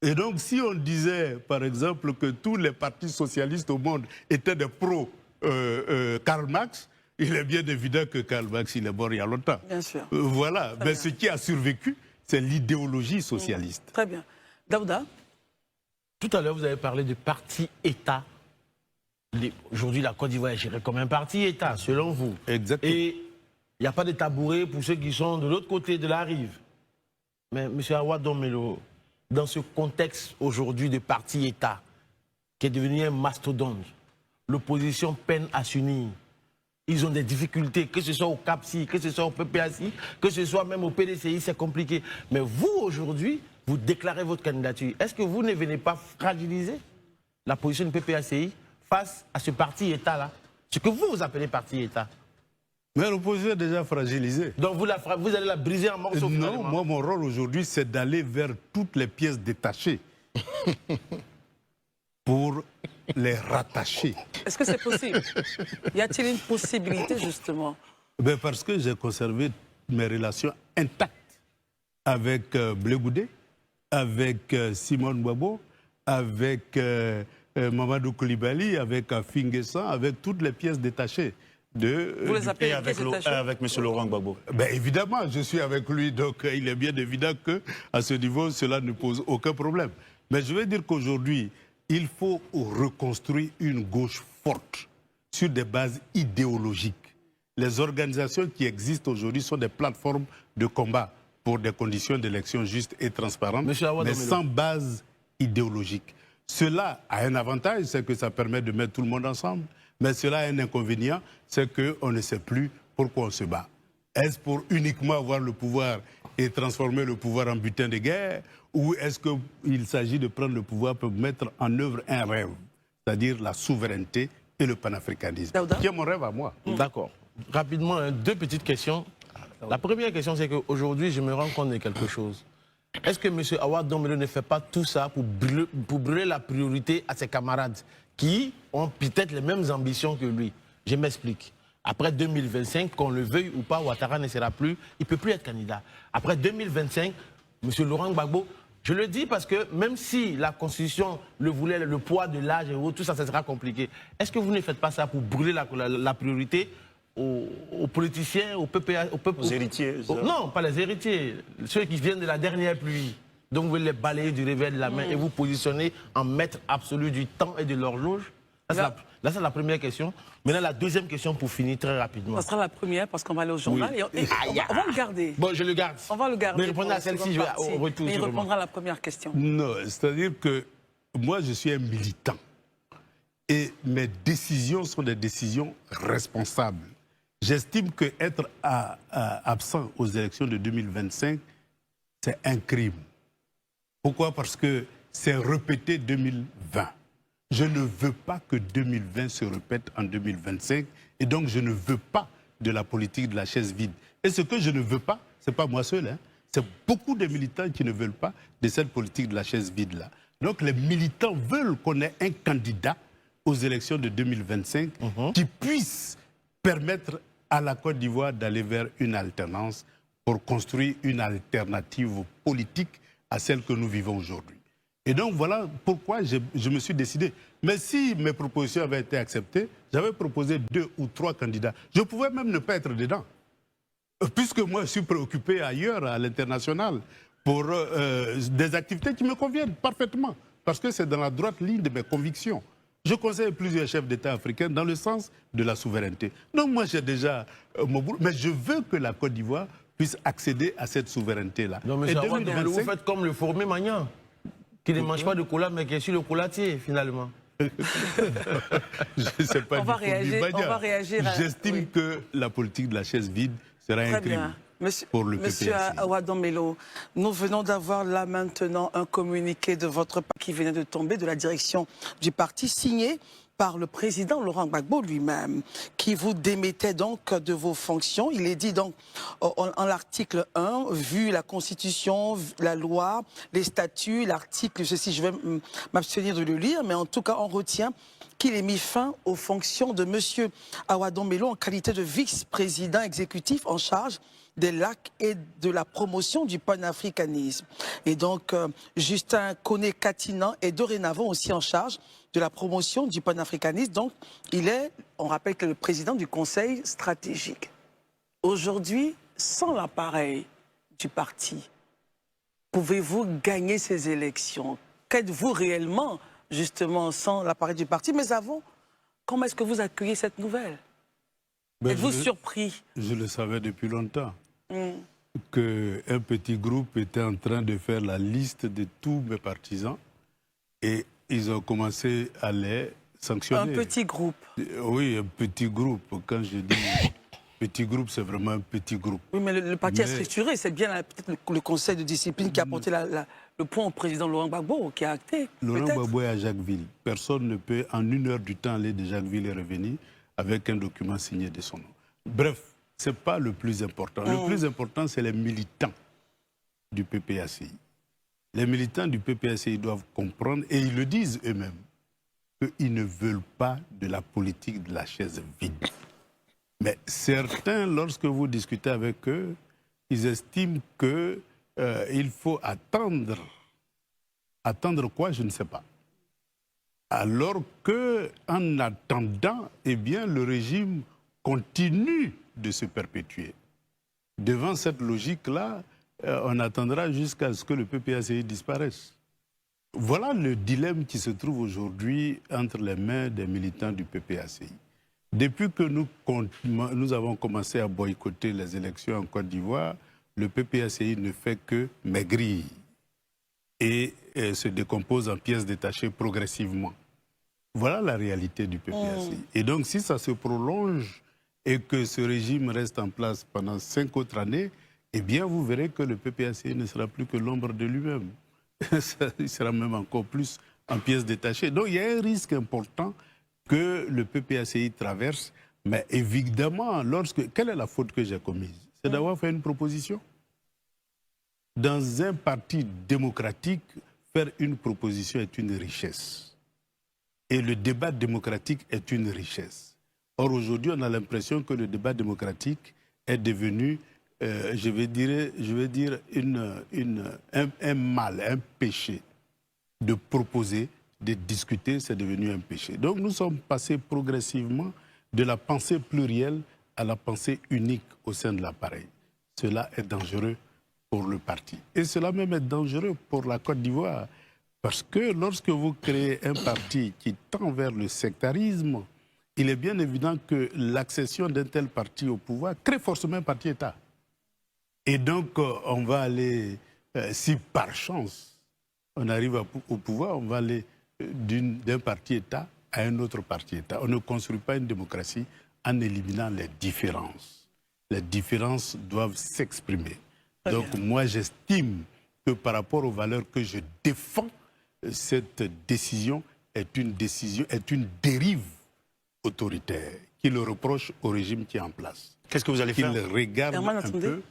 Et donc, si on disait, par exemple, que tous les partis socialistes au monde étaient des pro-Karl Marx, il est bien évident que Karl Marx, il est mort il y a longtemps. Bien sûr. Voilà. Mais ce qui a survécu, c'est l'idéologie socialiste. Très bien. Daouda? Tout à l'heure, vous avez parlé de parti-État. Aujourd'hui, la Côte d'Ivoire est gérée comme un parti-État, selon vous. Exactement. Et il n'y a pas de tabouret pour ceux qui sont de l'autre côté de la rive. Mais M. Awa-Dombelo, dans ce contexte aujourd'hui de parti-État, qui est devenu un mastodonte, l'opposition peine à s'unir. Ils ont des difficultés, que ce soit au CAPSI, que ce soit au PPACI, que ce soit même au PDCI, c'est compliqué. Mais vous, aujourd'hui, vous déclarez votre candidature. Est-ce que vous ne venez pas fragiliser la position du PPACI face à ce parti-État-là? Ce que vous appelez parti-État. Mais l'opposition est déjà fragilisée. Donc vous allez la briser en morceaux? Non, moi, mon rôle aujourd'hui, c'est d'aller vers toutes les pièces détachées pour les rattacher. Est-ce que c'est possible? Y a-t-il une possibilité, justement? Ben parce que j'ai conservé mes relations intactes avec Blé Goudé, avec Simone Gbagbo, avec Mamadou Koulibaly, avec Finguessan, avec toutes les pièces détachées. Vous les appelez avec M. Laurent Gbagbo. Ben évidemment, je suis avec lui, donc il est bien évident qu'à ce niveau, cela ne pose aucun problème. Mais je veux dire qu'aujourd'hui, il faut reconstruire une gauche forte sur des bases idéologiques. Les organisations qui existent aujourd'hui sont des plateformes de combat pour des conditions d'élection justes et transparentes, mais sans base idéologique. Cela a un avantage, c'est que ça permet de mettre tout le monde ensemble, mais cela a un inconvénient, c'est qu'on ne sait plus pourquoi on se bat. Est-ce pour uniquement avoir le pouvoir et transformer le pouvoir en butin de guerre, ou est-ce qu'il s'agit de prendre le pouvoir pour mettre en œuvre un rêve, c'est-à-dire la souveraineté et le panafricanisme, qui est mon rêve à moi. D'accord. Rapidement, deux petites questions. La première question, c'est qu'aujourd'hui, je me rends compte de quelque chose. Est-ce que M. Awa-Dombelo ne fait pas tout ça pour brûler la priorité à ses camarades qui ont peut-être les mêmes ambitions que lui? Je m'explique. Après 2025, qu'on le veuille ou pas, Ouattara ne sera plus, il ne peut plus être candidat. Après 2025, M. Laurent Gbagbo Je le dis parce que même si la Constitution le voulait, le poids de l'âge et tout ça, ça sera compliqué. Est-ce que vous ne faites pas ça pour brûler la priorité aux politiciens, aux PPA, aux héritiers non, pas les héritiers, ceux qui viennent de la dernière pluie. Donc vous voulez les balayer du revers de la main et vous positionner en maître absolu du temps et de l'horloge. Là, c'est la première question. Maintenant, la deuxième question pour finir très rapidement. Ça sera la première parce qu'on va aller au journal et on va le garder. Bon, je le garde. On va le garder. Mais répondez à celle-ci, je vais au retour. Mais il répondra à la première question. Non, c'est-à-dire que moi, je suis un militant. Et mes décisions sont des décisions responsables. J'estime qu'être absent aux élections de 2025, c'est un crime. Pourquoi? Parce que c'est répété 2020. Je ne veux pas que 2020 se répète en 2025 et donc je ne veux pas de la politique de la chaise vide. Et ce que je ne veux pas, ce n'est pas moi seul, hein, c'est beaucoup de militants qui ne veulent pas de cette politique de la chaise vide-là. Donc les militants veulent qu'on ait un candidat aux élections de 2025 qui puisse permettre à la Côte d'Ivoire d'aller vers une alternance pour construire une alternative politique à celle que nous vivons aujourd'hui. Et donc voilà pourquoi je me suis décidé. Mais si mes propositions avaient été acceptées, j'avais proposé 2 ou 3 candidats. Je pouvais même ne pas être dedans. Puisque moi je suis préoccupé ailleurs, à l'international, pour des activités qui me conviennent parfaitement. Parce que c'est dans la droite ligne de mes convictions. Je conseille plusieurs chefs d'État africains dans le sens de la souveraineté. Donc moi j'ai déjà mon boulot, mais je veux que la Côte d'Ivoire puisse accéder à cette souveraineté-là. Non mais vous faites comme le Formé Magnan, qui ne mange pas de cola mais qui est sur le colatier finalement. Je sais pas. On va réagir. J'estime que la politique de la chaise vide sera un crime. Monsieur Awa Danbelo, nous venons d'avoir là maintenant un communiqué de votre part qui venait de tomber de la direction du parti, signé par le président Laurent Gbagbo lui-même, qui vous démettait donc de vos fonctions. Il est dit donc en l'article 1, vu la Constitution, la loi, les statuts, l'article, ceci je vais m'abstenir de le lire, mais en tout cas on retient qu'il ait mis fin aux fonctions de monsieur Awa Danbelo en qualité de vice-président exécutif en charge des lacs et de la promotion du panafricanisme. Et donc, Justin Koné-Katinan est dorénavant aussi en charge de la promotion du panafricanisme. Donc, on rappelle que le président du Conseil stratégique. Aujourd'hui, sans l'appareil du parti, pouvez-vous gagner ces élections? Qu'êtes-vous réellement, justement, sans l'appareil du parti? Mais avant, comment est-ce que vous accueillez cette nouvelle? Êtes-vous surpris? Je le savais depuis longtemps. Qu'un petit groupe était en train de faire la liste de tous mes partisans et ils ont commencé à les sanctionner. Un petit groupe? Oui, un petit groupe. Quand je dis petit groupe, c'est vraiment un petit groupe. Oui, mais le parti est structuré. C'est bien peut-être le conseil de discipline qui a porté le point au président Laurent Gbagbo, qui a acté. Laurent Gbagbo est à Jacquesville. Personne ne peut, en 1 heure du temps, aller de Jacquesville et revenir avec un document signé de son nom. Bref. Ce n'est pas le plus important. Le plus important, c'est les militants du PPACI. Les militants du PPACI doivent comprendre, et ils le disent eux-mêmes, qu'ils ne veulent pas de la politique de la chaise vide. Mais certains, lorsque vous discutez avec eux, ils estiment qu'il faut attendre. Attendre quoi? Je ne sais pas. Alors qu'en attendant, eh bien, le régime continue de se perpétuer. Devant cette logique-là, on attendra jusqu'à ce que le PPACI disparaisse. Voilà le dilemme qui se trouve aujourd'hui entre les mains des militants du PPACI. Depuis que nous avons commencé à boycotter les élections en Côte d'Ivoire, le PPACI ne fait que maigrir et se décompose en pièces détachées progressivement. Voilà la réalité du PPACI. Et donc si ça se prolonge et que ce régime reste en place pendant 5 autres années, eh bien, vous verrez que le PPACI ne sera plus que l'ombre de lui-même. Il sera même encore plus en pièces détachées. Donc, il y a un risque important que le PPACI traverse. Mais évidemment, quelle est la faute que j'ai commise? C'est d'avoir fait une proposition. Dans un parti démocratique, faire une proposition est une richesse. Et le débat démocratique est une richesse. Or, aujourd'hui, on a l'impression que le débat démocratique est devenu je vais dire un mal, un péché de proposer, de discuter, c'est devenu un péché. Donc nous sommes passés progressivement de la pensée plurielle à la pensée unique au sein de l'appareil. Cela est dangereux pour le parti. Et cela même est dangereux pour la Côte d'Ivoire. Parce que lorsque vous créez un parti qui tend vers le sectarisme, il est bien évident que l'accession d'un tel parti au pouvoir crée forcément un parti-État. Et donc, on va aller, si par chance on arrive au pouvoir, on va aller d'un parti-État à un autre parti-État. On ne construit pas une démocratie en éliminant les différences. Les différences doivent s'exprimer. Donc, moi, j'estime que par rapport aux valeurs que je défends, cette décision est une dérive autoritaire qui le reproche au régime qui est en place. Qu'est-ce que vous allez faire? Qu'il regarde un peu.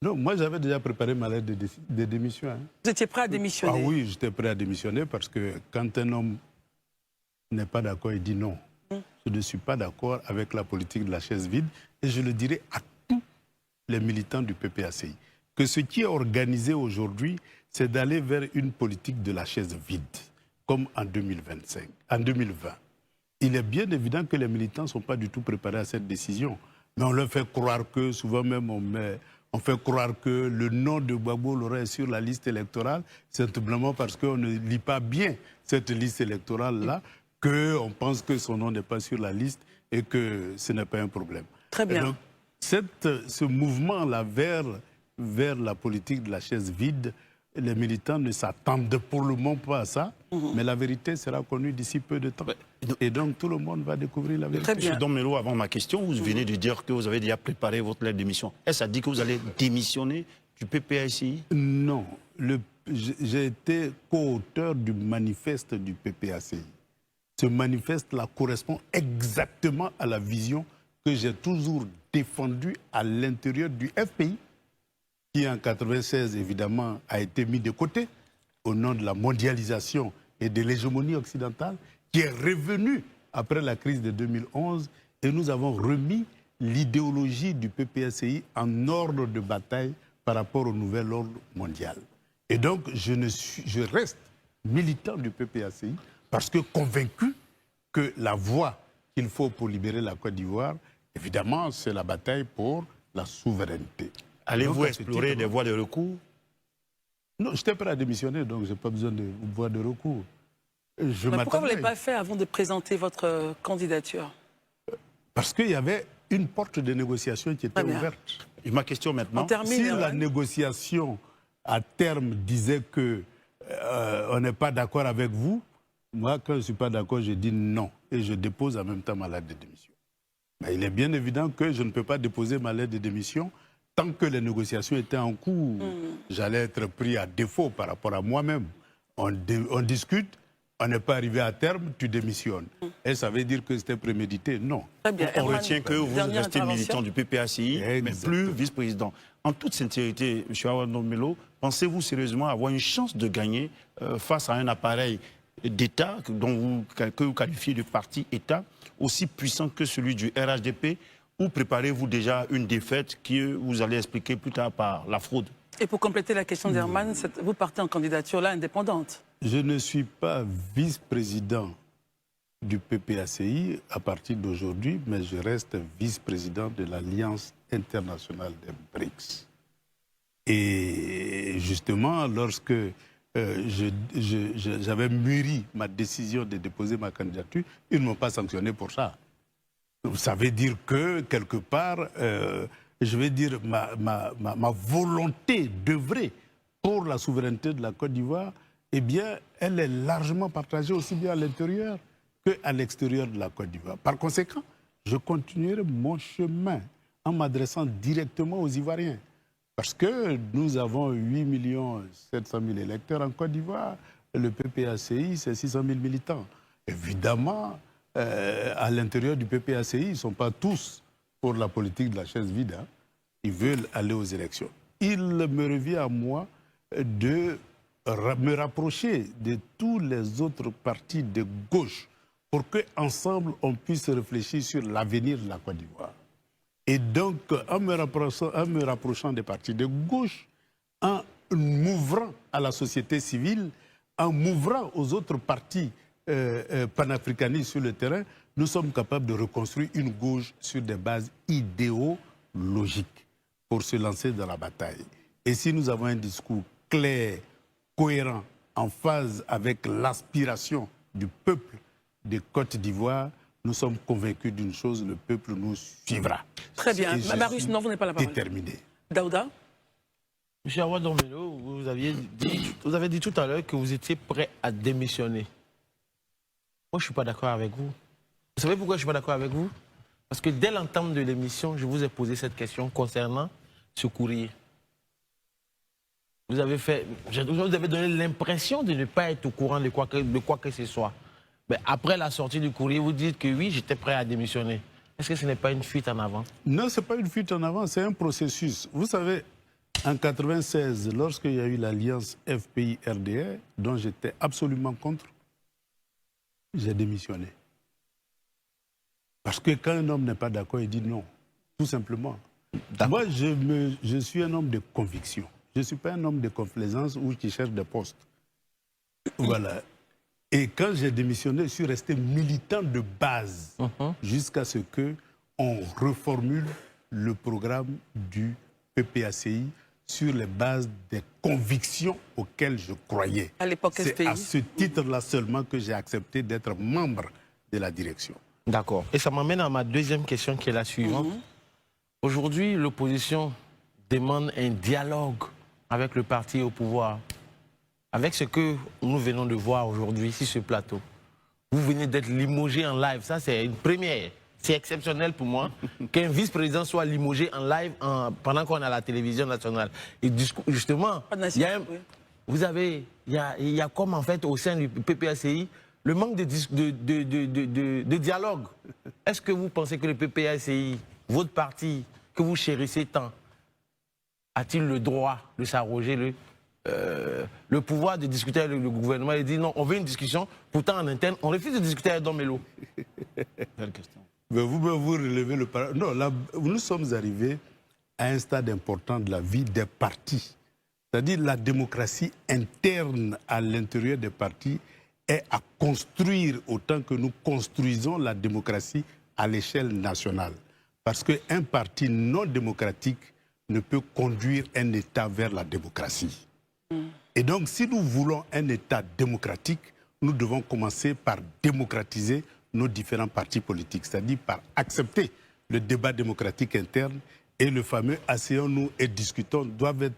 Non, moi j'avais déjà préparé ma lettre de démission. Hein. Vous étiez prêt à démissionner? Ah oui, j'étais prêt à démissionner parce que quand un homme n'est pas d'accord, il dit non. Je ne suis pas d'accord avec la politique de la chaise vide et je le dirai à tous les militants du PPACI que ce qui est organisé aujourd'hui, c'est d'aller vers une politique de la chaise vide, comme en 2025, en 2020. Il est bien évident que les militants ne sont pas du tout préparés à cette décision. Mais on leur fait croire que, souvent même on fait croire que le nom de Gbagbo Loré est sur la liste électorale, simplement parce qu'on ne lit pas bien cette liste électorale-là, qu'on pense que son nom n'est pas sur la liste et que ce n'est pas un problème. Très bien. Et donc, ce mouvement-là vers la politique de la chaise vide, les militants ne s'attendent pour le moment pas à ça, mais la vérité sera connue d'ici peu de temps. Et donc tout le monde va découvrir la vérité. Monsieur Don-Melo, avant ma question, vous venez de dire que vous avez déjà préparé votre lettre de démission. Est-ce que ça dit que vous allez démissionner du PPACI? Non. J'ai été co-auteur du manifeste du PPACI. Ce manifeste-là correspond exactement à la vision que j'ai toujours défendue à l'intérieur du FPI, qui en 1996, évidemment, a été mis de côté au nom de la mondialisation et de l'hégémonie occidentale, qui est revenu après la crise de 2011, et nous avons remis l'idéologie du PPACI en ordre de bataille par rapport au nouvel ordre mondial. Et donc, je reste militant du PPACI parce que convaincu que la voie qu'il faut pour libérer la Côte d'Ivoire, évidemment, c'est la bataille pour la souveraineté. Allez-vous explorer des voies de recours? Non, j'étais prêt à démissionner, donc je n'ai pas besoin de voies de recours. Mais pourquoi vous ne l'avez pas fait avant de présenter votre candidature? Parce qu'il y avait une porte de négociation qui était ouverte. Et ma question maintenant, si la négociation à terme disait que on n'est pas d'accord avec vous, moi, quand je ne suis pas d'accord, je dis non. Et je dépose en même temps ma lettre de démission. Mais il est bien évident que je ne peux pas déposer ma lettre de démission tant que les négociations étaient en cours. J'allais être pris à défaut par rapport à moi-même. On discute, on n'est pas arrivé à terme, tu démissionnes. Et ça veut dire que c'était prémédité? Non. On retient que vous restez militant du PPACI, mais plus vice-président. En toute sincérité, M. Awa Don-Melo, pensez-vous sérieusement avoir une chance de gagner face à un appareil d'État que vous qualifiez de parti-État aussi puissant que celui du RHDP, ou préparez-vous déjà une défaite que vous allez expliquer plus tard par la fraude? Et pour compléter la question d'Herman, vous partez en candidature là indépendante? Je ne suis pas vice-président du PPACI à partir d'aujourd'hui, mais je reste vice-président de l'Alliance internationale des BRICS. Et justement, lorsque j'avais mûri ma décision de déposer ma candidature, ils ne m'ont pas sanctionné pour ça. Ça veut dire que, quelque part, je vais dire, ma volonté d'œuvrer pour la souveraineté de la Côte d'Ivoire, eh bien, elle est largement partagée aussi bien à l'intérieur qu'à l'extérieur de la Côte d'Ivoire. Par conséquent, je continuerai mon chemin en m'adressant directement aux Ivoiriens. Parce que nous avons 8 700 000 électeurs en Côte d'Ivoire. Le PPACI, c'est 600 000 militants. Évidemment, à l'intérieur du PPACI, ils ne sont pas tous pour la politique de la chaise vide. Hein. Ils veulent aller aux élections. Il me revient à moi de me rapprocher de tous les autres partis de gauche pour qu'ensemble, on puisse réfléchir sur l'avenir de la Côte d'Ivoire. Et donc, en me rapprochant des partis de gauche, en m'ouvrant à la société civile, en m'ouvrant aux autres partis panafricanistes sur le terrain, nous sommes capables de reconstruire une gauche sur des bases idéologiques pour se lancer dans la bataille. Et si nous avons un discours clair, cohérent, en phase avec l'aspiration du peuple de Côte d'Ivoire, nous sommes convaincus d'une chose, le peuple nous suivra. Très bien. Marius, non, vous n'avez pas la parole. Déterminé. Daouda? Monsieur Awa Ndombélé, vous avez dit tout à l'heure que vous étiez prêt à démissionner. Moi, je ne suis pas d'accord avec vous. Vous savez pourquoi je ne suis pas d'accord avec vous? Parce que dès l'entame de l'émission, je vous ai posé cette question concernant ce courrier. Vous avez donné l'impression de ne pas être au courant de quoi que ce soit. Mais après la sortie du courrier, vous dites que oui, j'étais prêt à démissionner. Est-ce que ce n'est pas une fuite en avant? Non, ce n'est pas une fuite en avant, c'est un processus. Vous savez, en 1996, lorsqu'il y a eu l'alliance FPI-RDR, dont j'étais absolument contre, j'ai démissionné. Parce que quand un homme n'est pas d'accord, il dit non, tout simplement. Moi, je suis un homme de conviction. Je ne suis pas un homme de complaisance ou qui cherche des postes. Voilà. Et quand j'ai démissionné, je suis resté militant de base jusqu'à ce qu'on reformule le programme du PPACI sur les bases des convictions auxquelles je croyais. À l'époque, c'est à ce titre-là seulement que j'ai accepté d'être membre de la direction. D'accord. Et ça m'amène à ma deuxième question qui est la suivante. Aujourd'hui, l'opposition demande un dialogue avec le parti au pouvoir. Avec ce que nous venons de voir aujourd'hui sur ce plateau. Vous venez d'être limogé en live. Ça, c'est une première. C'est exceptionnel pour moi qu'un vice-président soit limogé en live pendant qu'on est à la télévision nationale. Et justement, il y a comme en fait au sein du PPACI le manque de dialogue. Est-ce que vous pensez que le PPACI, votre parti, que vous chérissez tant, a-t-il le droit de s'arroger le pouvoir de discuter avec le gouvernement et dit non, on veut une discussion, pourtant en interne, on refuse de discuter avec Ndombélé? Mais vous relevez le paradoxe. Non, là, nous sommes arrivés à un stade important de la vie des partis. C'est-à-dire la démocratie interne à l'intérieur des partis est à construire autant que nous construisons la démocratie à l'échelle nationale. Parce qu'un parti non démocratique ne peut conduire un État vers la démocratie. Et donc, si nous voulons un État démocratique, nous devons commencer par démocratiser nos différents partis politiques, c'est-à-dire par accepter le débat démocratique interne, et le fameux « asseyons-nous et discutons » doit être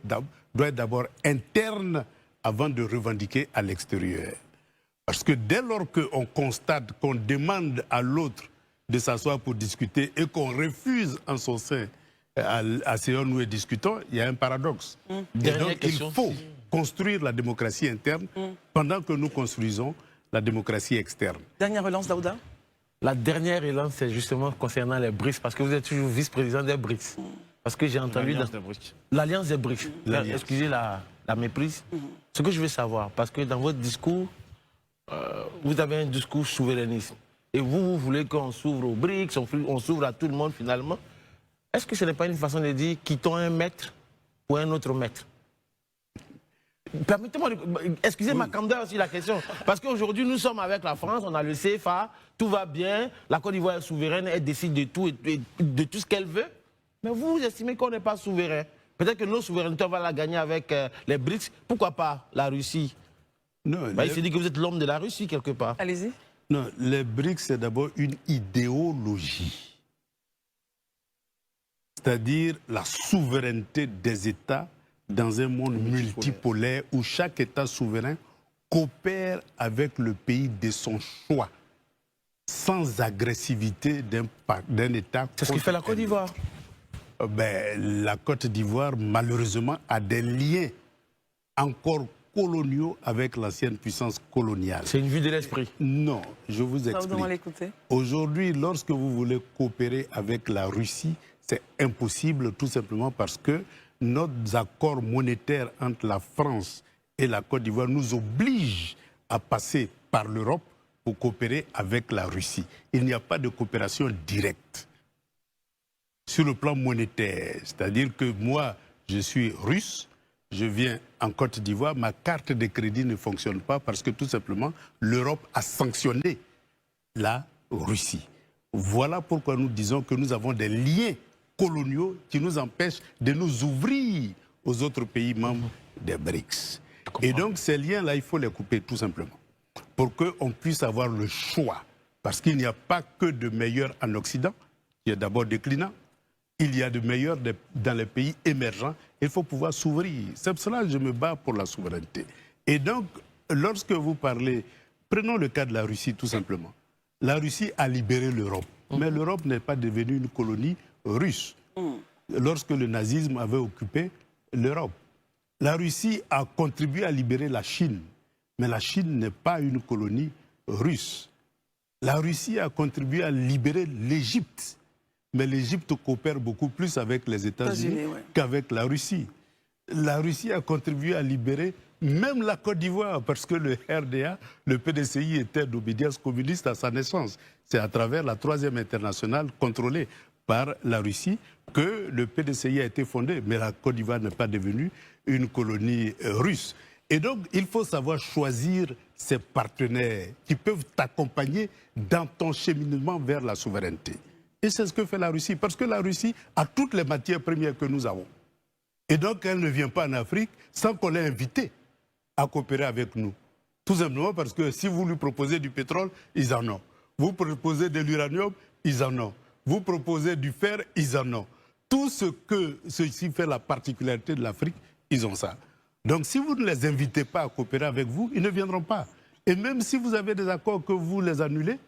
d'abord interne avant de revendiquer à l'extérieur. Parce que dès lors qu'on constate qu'on demande à l'autre de s'asseoir pour discuter et qu'on refuse en son sein asseyons-nous et discutons, il y a un paradoxe. Et donc il faut construire la démocratie interne pendant que nous construisons la démocratie externe. Dernière relance, Daouda? La dernière relance, c'est justement concernant les BRICS, parce que vous êtes toujours vice-président des BRICS. Parce que j'ai entendu... L'Alliance des BRICS. Excusez la méprise. Ce que je veux savoir, parce que dans votre discours, vous avez un discours souverainiste. Et vous voulez qu'on s'ouvre aux BRICS, on s'ouvre à tout le monde finalement. Est-ce que ce n'est pas une façon de dire quittons un maître pour un autre maître? Permettez-moi de... Excusez ma candeur sur la question. Parce qu'aujourd'hui, nous sommes avec la France, on a le CFA, tout va bien, la Côte d'Ivoire est souveraine, elle décide de tout et de tout ce qu'elle veut. Mais vous estimez qu'on n'est pas souverain. Peut-être que nos souverainetés, on va la gagner avec les BRICS. Pourquoi pas la Russie? Non, il s'est dit que vous êtes l'homme de la Russie, quelque part. Allez-y. Non, les BRICS, c'est d'abord une idéologie. C'est-à-dire la souveraineté des États dans un monde multipolaire où chaque État souverain coopère avec le pays de son choix, sans agressivité d'un État. C'est ce qui fait la Côte d'Ivoire. La Côte d'Ivoire, malheureusement, a des liens encore coloniaux avec l'ancienne puissance coloniale. C'est une vue de l'esprit. Non, je vous explique. Aujourd'hui, lorsque vous voulez coopérer avec la Russie, c'est impossible tout simplement parce que nos accords monétaires entre la France et la Côte d'Ivoire nous obligent à passer par l'Europe pour coopérer avec la Russie. Il n'y a pas de coopération directe. sur le plan monétaire. C'est-à-dire que moi, je suis russe, je viens en Côte d'Ivoire, ma carte de crédit ne fonctionne pas parce que tout simplement, l'Europe a sanctionné la Russie. Voilà pourquoi nous disons que nous avons des liens coloniaux qui nous empêchent de nous ouvrir aux autres pays membres des BRICS. Et donc ces liens-là, il faut les couper tout simplement pour qu'on puisse avoir le choix. Parce qu'il n'y a pas que de meilleurs en Occident, qui est d'abord déclinant. Il y a de meilleurs dans les pays émergents. Il faut pouvoir s'ouvrir. C'est pour cela que je me bats pour la souveraineté. Et donc, lorsque vous parlez, prenons le cas de la Russie tout simplement. La Russie a libéré l'Europe. Mais l'Europe n'est pas devenue une colonie russe. Lorsque le nazisme avait occupé l'Europe. La Russie a contribué à libérer la Chine. Mais la Chine n'est pas une colonie russe. La Russie a contribué à libérer l'Égypte. Mais l'Égypte coopère beaucoup plus avec les États-Unis qu'avec la Russie. La Russie a contribué à libérer même la Côte d'Ivoire, parce que le RDA, le PDCI, était d'obédience communiste à sa naissance. C'est à travers la Troisième Internationale contrôlée par la Russie que le PDCI a été fondé. Mais la Côte d'Ivoire n'est pas devenue une colonie russe. Et donc, il faut savoir choisir ses partenaires qui peuvent t'accompagner dans ton cheminement vers la souveraineté. Et c'est ce que fait la Russie, parce que la Russie a toutes les matières premières que nous avons. Et donc, elle ne vient pas en Afrique sans qu'on l'ait invitée à coopérer avec nous. Tout simplement parce que si vous lui proposez du pétrole, ils en ont. Vous proposez de l'uranium, ils en ont. Vous proposez du fer, ils en ont. Tout ce que ceci fait la particularité de l'Afrique, ils ont ça. Donc si vous ne les invitez pas à coopérer avec vous, ils ne viendront pas. Et même si vous avez des accords que vous les annulez,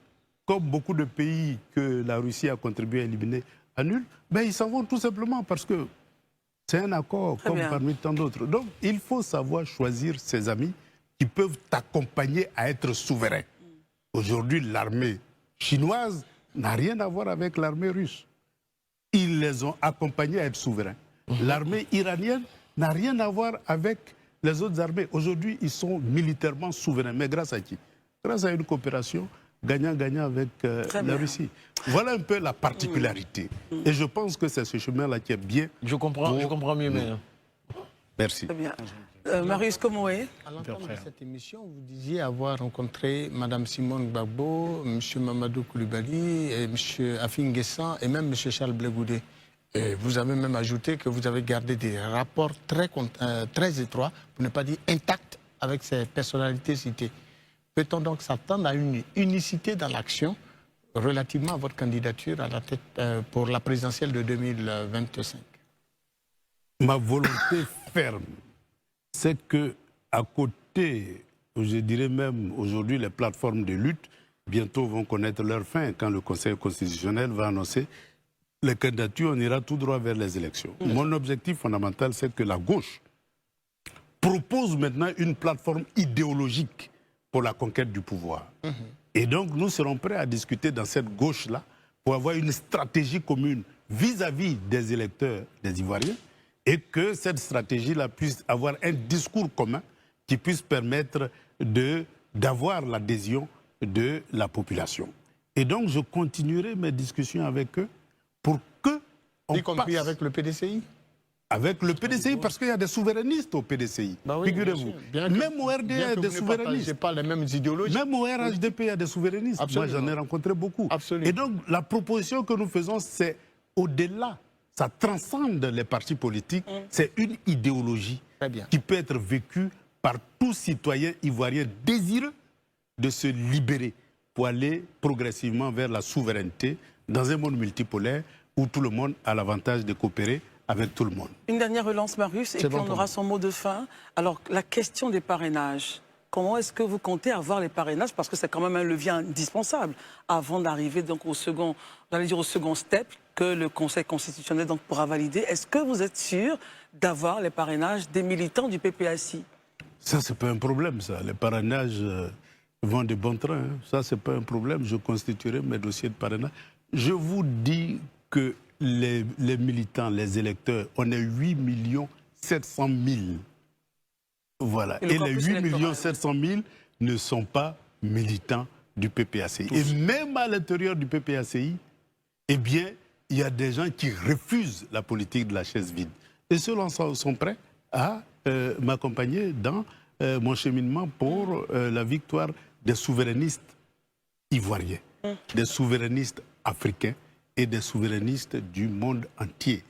comme beaucoup de pays que la Russie a contribué à éliminer annulent, ben ils s'en vont tout simplement parce que c'est un accord comme parmi tant d'autres. Donc il faut savoir choisir ses amis qui peuvent t'accompagner à être souverain. Aujourd'hui, l'armée chinoise n'a rien à voir avec l'armée russe. Ils les ont accompagnés à être souverains. L'armée iranienne n'a rien à voir avec les autres armées. Aujourd'hui, ils sont militairement souverains. Mais grâce à qui? Grâce à une coopération gagnant-gagnant avec la Russie. Voilà un peu la particularité. Et je pense que c'est ce chemin-là qui est bien. Je comprends mieux, mais... Merci. Très bien. Marius Komoé. À l'entame de cette émission, vous disiez avoir rencontré Mme Simone Gbagbo, M. Mamadou Koulibaly, M. Afin Guessan et même M. Charles Blé Goudé. Et vous avez même ajouté que vous avez gardé des rapports très étroits, pour ne pas dire intacts, avec ces personnalités citées. Peut-on donc s'attendre à une unicité dans l'action relativement à votre candidature à la tête pour la présidentielle de 2025? Ma volonté ferme, c'est que à côté, je dirais même aujourd'hui, les plateformes de lutte, bientôt vont connaître leur fin quand le Conseil constitutionnel va annoncer les candidatures, on ira tout droit vers les élections. Mon objectif fondamental, c'est que la gauche propose maintenant une plateforme idéologique pour la conquête du pouvoir. Et donc, nous serons prêts à discuter dans cette gauche-là pour avoir une stratégie commune vis-à-vis des électeurs des Ivoiriens et que cette stratégie-là puisse avoir un discours commun qui puisse permettre d'avoir l'adhésion de la population. Et donc, je continuerai mes discussions avec eux pour que... Y compris avec le PDCI? Avec le PDCI, parce qu'il y a des souverainistes au PDCI, oui, figurez-vous. Même au RDA, il y a des souverainistes. Pas les mêmes idéologies. Même au RHDP, il y a des souverainistes. Absolument. Moi, j'en ai rencontré beaucoup. Absolument. Et donc, la proposition que nous faisons, c'est au-delà. Ça transcende les partis politiques. C'est une idéologie qui peut être vécue par tout citoyen ivoirien désireux de se libérer pour aller progressivement vers la souveraineté dans un monde multipolaire où tout le monde a l'avantage de coopérer avec tout le monde. Une dernière relance, Marius, et puis on aura son mot de fin. Alors, la question des parrainages. Comment est-ce que vous comptez avoir les parrainages? Parce que c'est quand même un levier indispensable avant d'arriver donc au second, au second step que le Conseil constitutionnel donc pourra valider. Est-ce que vous êtes sûr d'avoir les parrainages des militants du PPACI? Ça, c'est pas un problème, ça. Les parrainages vont de bon train. Hein. Ça, c'est pas un problème. Je constituerai mes dossiers de parrainage. Je vous dis que les militants, les électeurs, on est 8 700 000. Voilà. Et les 8 700 000 ne sont pas militants du PPACI. Et même à l'intérieur du PPACI, eh bien, il y a des gens qui refusent la politique de la chaise vide. Et ceux-là sont prêts à m'accompagner dans mon cheminement pour la victoire des souverainistes ivoiriens, des souverainistes africains et des souverainistes du monde entier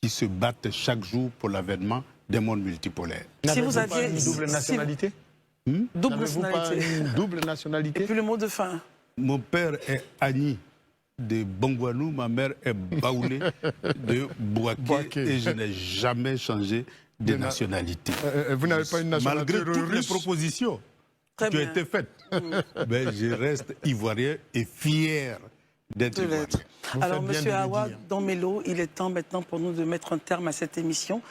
qui se battent chaque jour pour l'avènement des mondes multipolaires. Si vous N'avez-vous pas aviez une double nationalité? double N'avez-vous pas nationalité. une double Et nationalité? puis le mot de fin. Mon père est Agni de Bongwanou, ma mère est Baoulé de Bouaké et je n'ai jamais changé de nationalité. Vous n'avez pas une nationalité Malgré toutes les russe? propositions Très qui ont bien. été faites, ben, je reste ivoirien et fier d'être De ivoirien. l'être. Vous Alors, faites bien Monsieur de le Awa dire. Domelo, il est temps maintenant pour nous de mettre un terme à cette émission.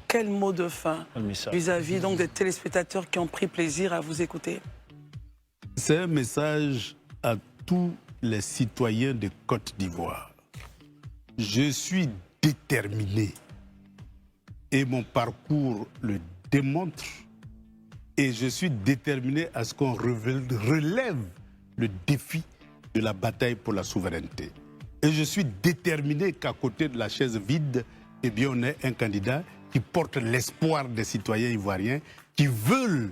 Quel mot de fin Un message. vis-à-vis donc des téléspectateurs qui ont pris plaisir à vous écouter? C'est un message à tous les citoyens de Côte d'Ivoire. Je suis déterminé et mon parcours le démontre et je suis déterminé à ce qu'on relève le défi de la bataille pour la souveraineté. Et je suis déterminé qu'à côté de la chaise vide, eh bien, on ait un candidat qui porte l'espoir des citoyens ivoiriens qui veulent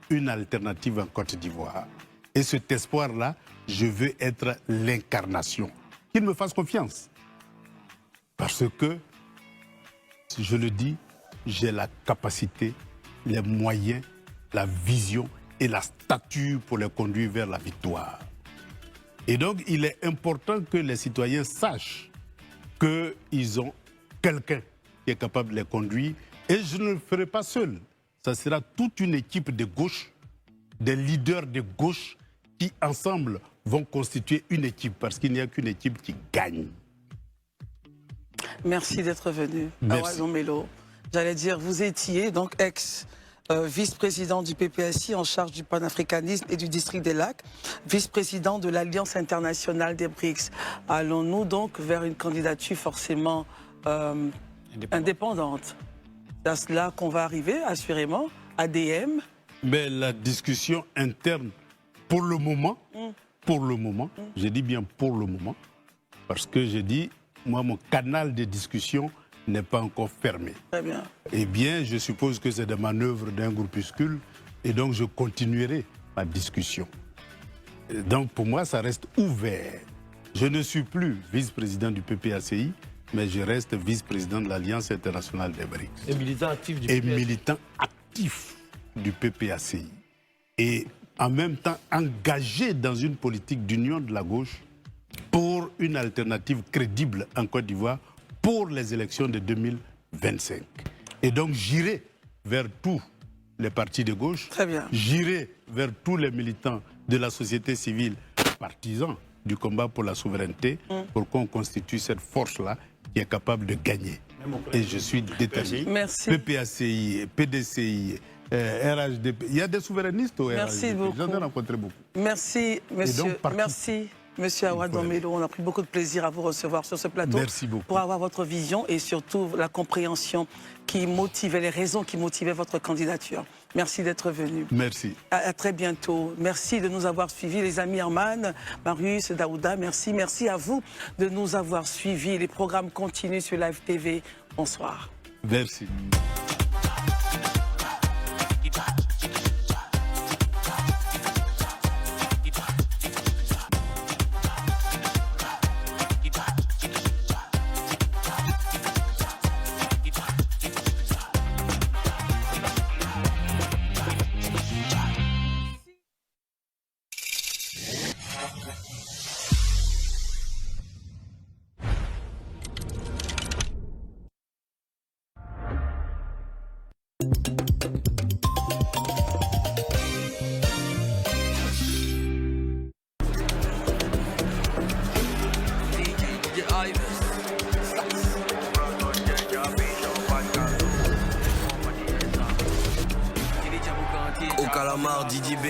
une alternative en Côte d'Ivoire. Et cet espoir-là, je veux être l'incarnation. Qu'il me fasse confiance. Parce que, si je le dis, j'ai la capacité, les moyens, la vision et la stature pour les conduire vers la victoire. Et donc, il est important que les citoyens sachent qu'ils ont quelqu'un qui est capable de les conduire. Et je ne le ferai pas seul. Ça sera toute une équipe de gauche, des leaders de gauche qui, ensemble, vont constituer une équipe. Parce qu'il n'y a qu'une équipe qui gagne. Merci d'être venu. Merci. Awa Domelo. J'allais dire, vous étiez donc vice-président du PPACI en charge du panafricanisme et du district des Lacs, vice-président de l'Alliance internationale des BRICS. Allons-nous donc vers une candidature forcément indépendante? C'est à cela qu'on va arriver, assurément, ADM. Mais la discussion interne, pour le moment, je dis bien pour le moment, parce que je dis, moi, mon canal de discussion n'est pas encore fermé. Très bien. Eh bien, je suppose que c'est des manœuvres d'un groupuscule et donc je continuerai ma discussion. Et donc, pour moi, ça reste ouvert. Je ne suis plus vice-président du PPACI, mais je reste vice-président de l'Alliance internationale des BRICS. Et militant actif du Et PPS. militant actif du PPACI. Et en même temps engagé dans une politique d'union de la gauche pour une alternative crédible en Côte d'Ivoire pour les élections de 2025. Et donc j'irai vers tous les partis de gauche, Très bien. j'irai vers tous les militants de la société civile, partisans du combat pour la souveraineté, pour qu'on constitue cette force-là qui est capable de gagner. Et je suis déterminé. Merci. PPACI, PDCI, RHDP. Il y a des souverainistes au Merci RHDP. beaucoup. J'en ai rencontré beaucoup. Merci, monsieur. donc, partout. Merci, monsieur Awa Il faut aller. Domelo. On a pris beaucoup de plaisir à vous recevoir sur ce plateau. Merci beaucoup. Pour avoir votre vision et surtout la compréhension qui motivait, les raisons qui motivaient votre candidature. Merci d'être venu. Merci. À très bientôt. Merci de nous avoir suivis, les amis Herman, Marius, Daouda. Merci. Merci à vous de nous avoir suivis. Les programmes continuent sur Live TV. Bonsoir. Merci. Au calamar, Didi B.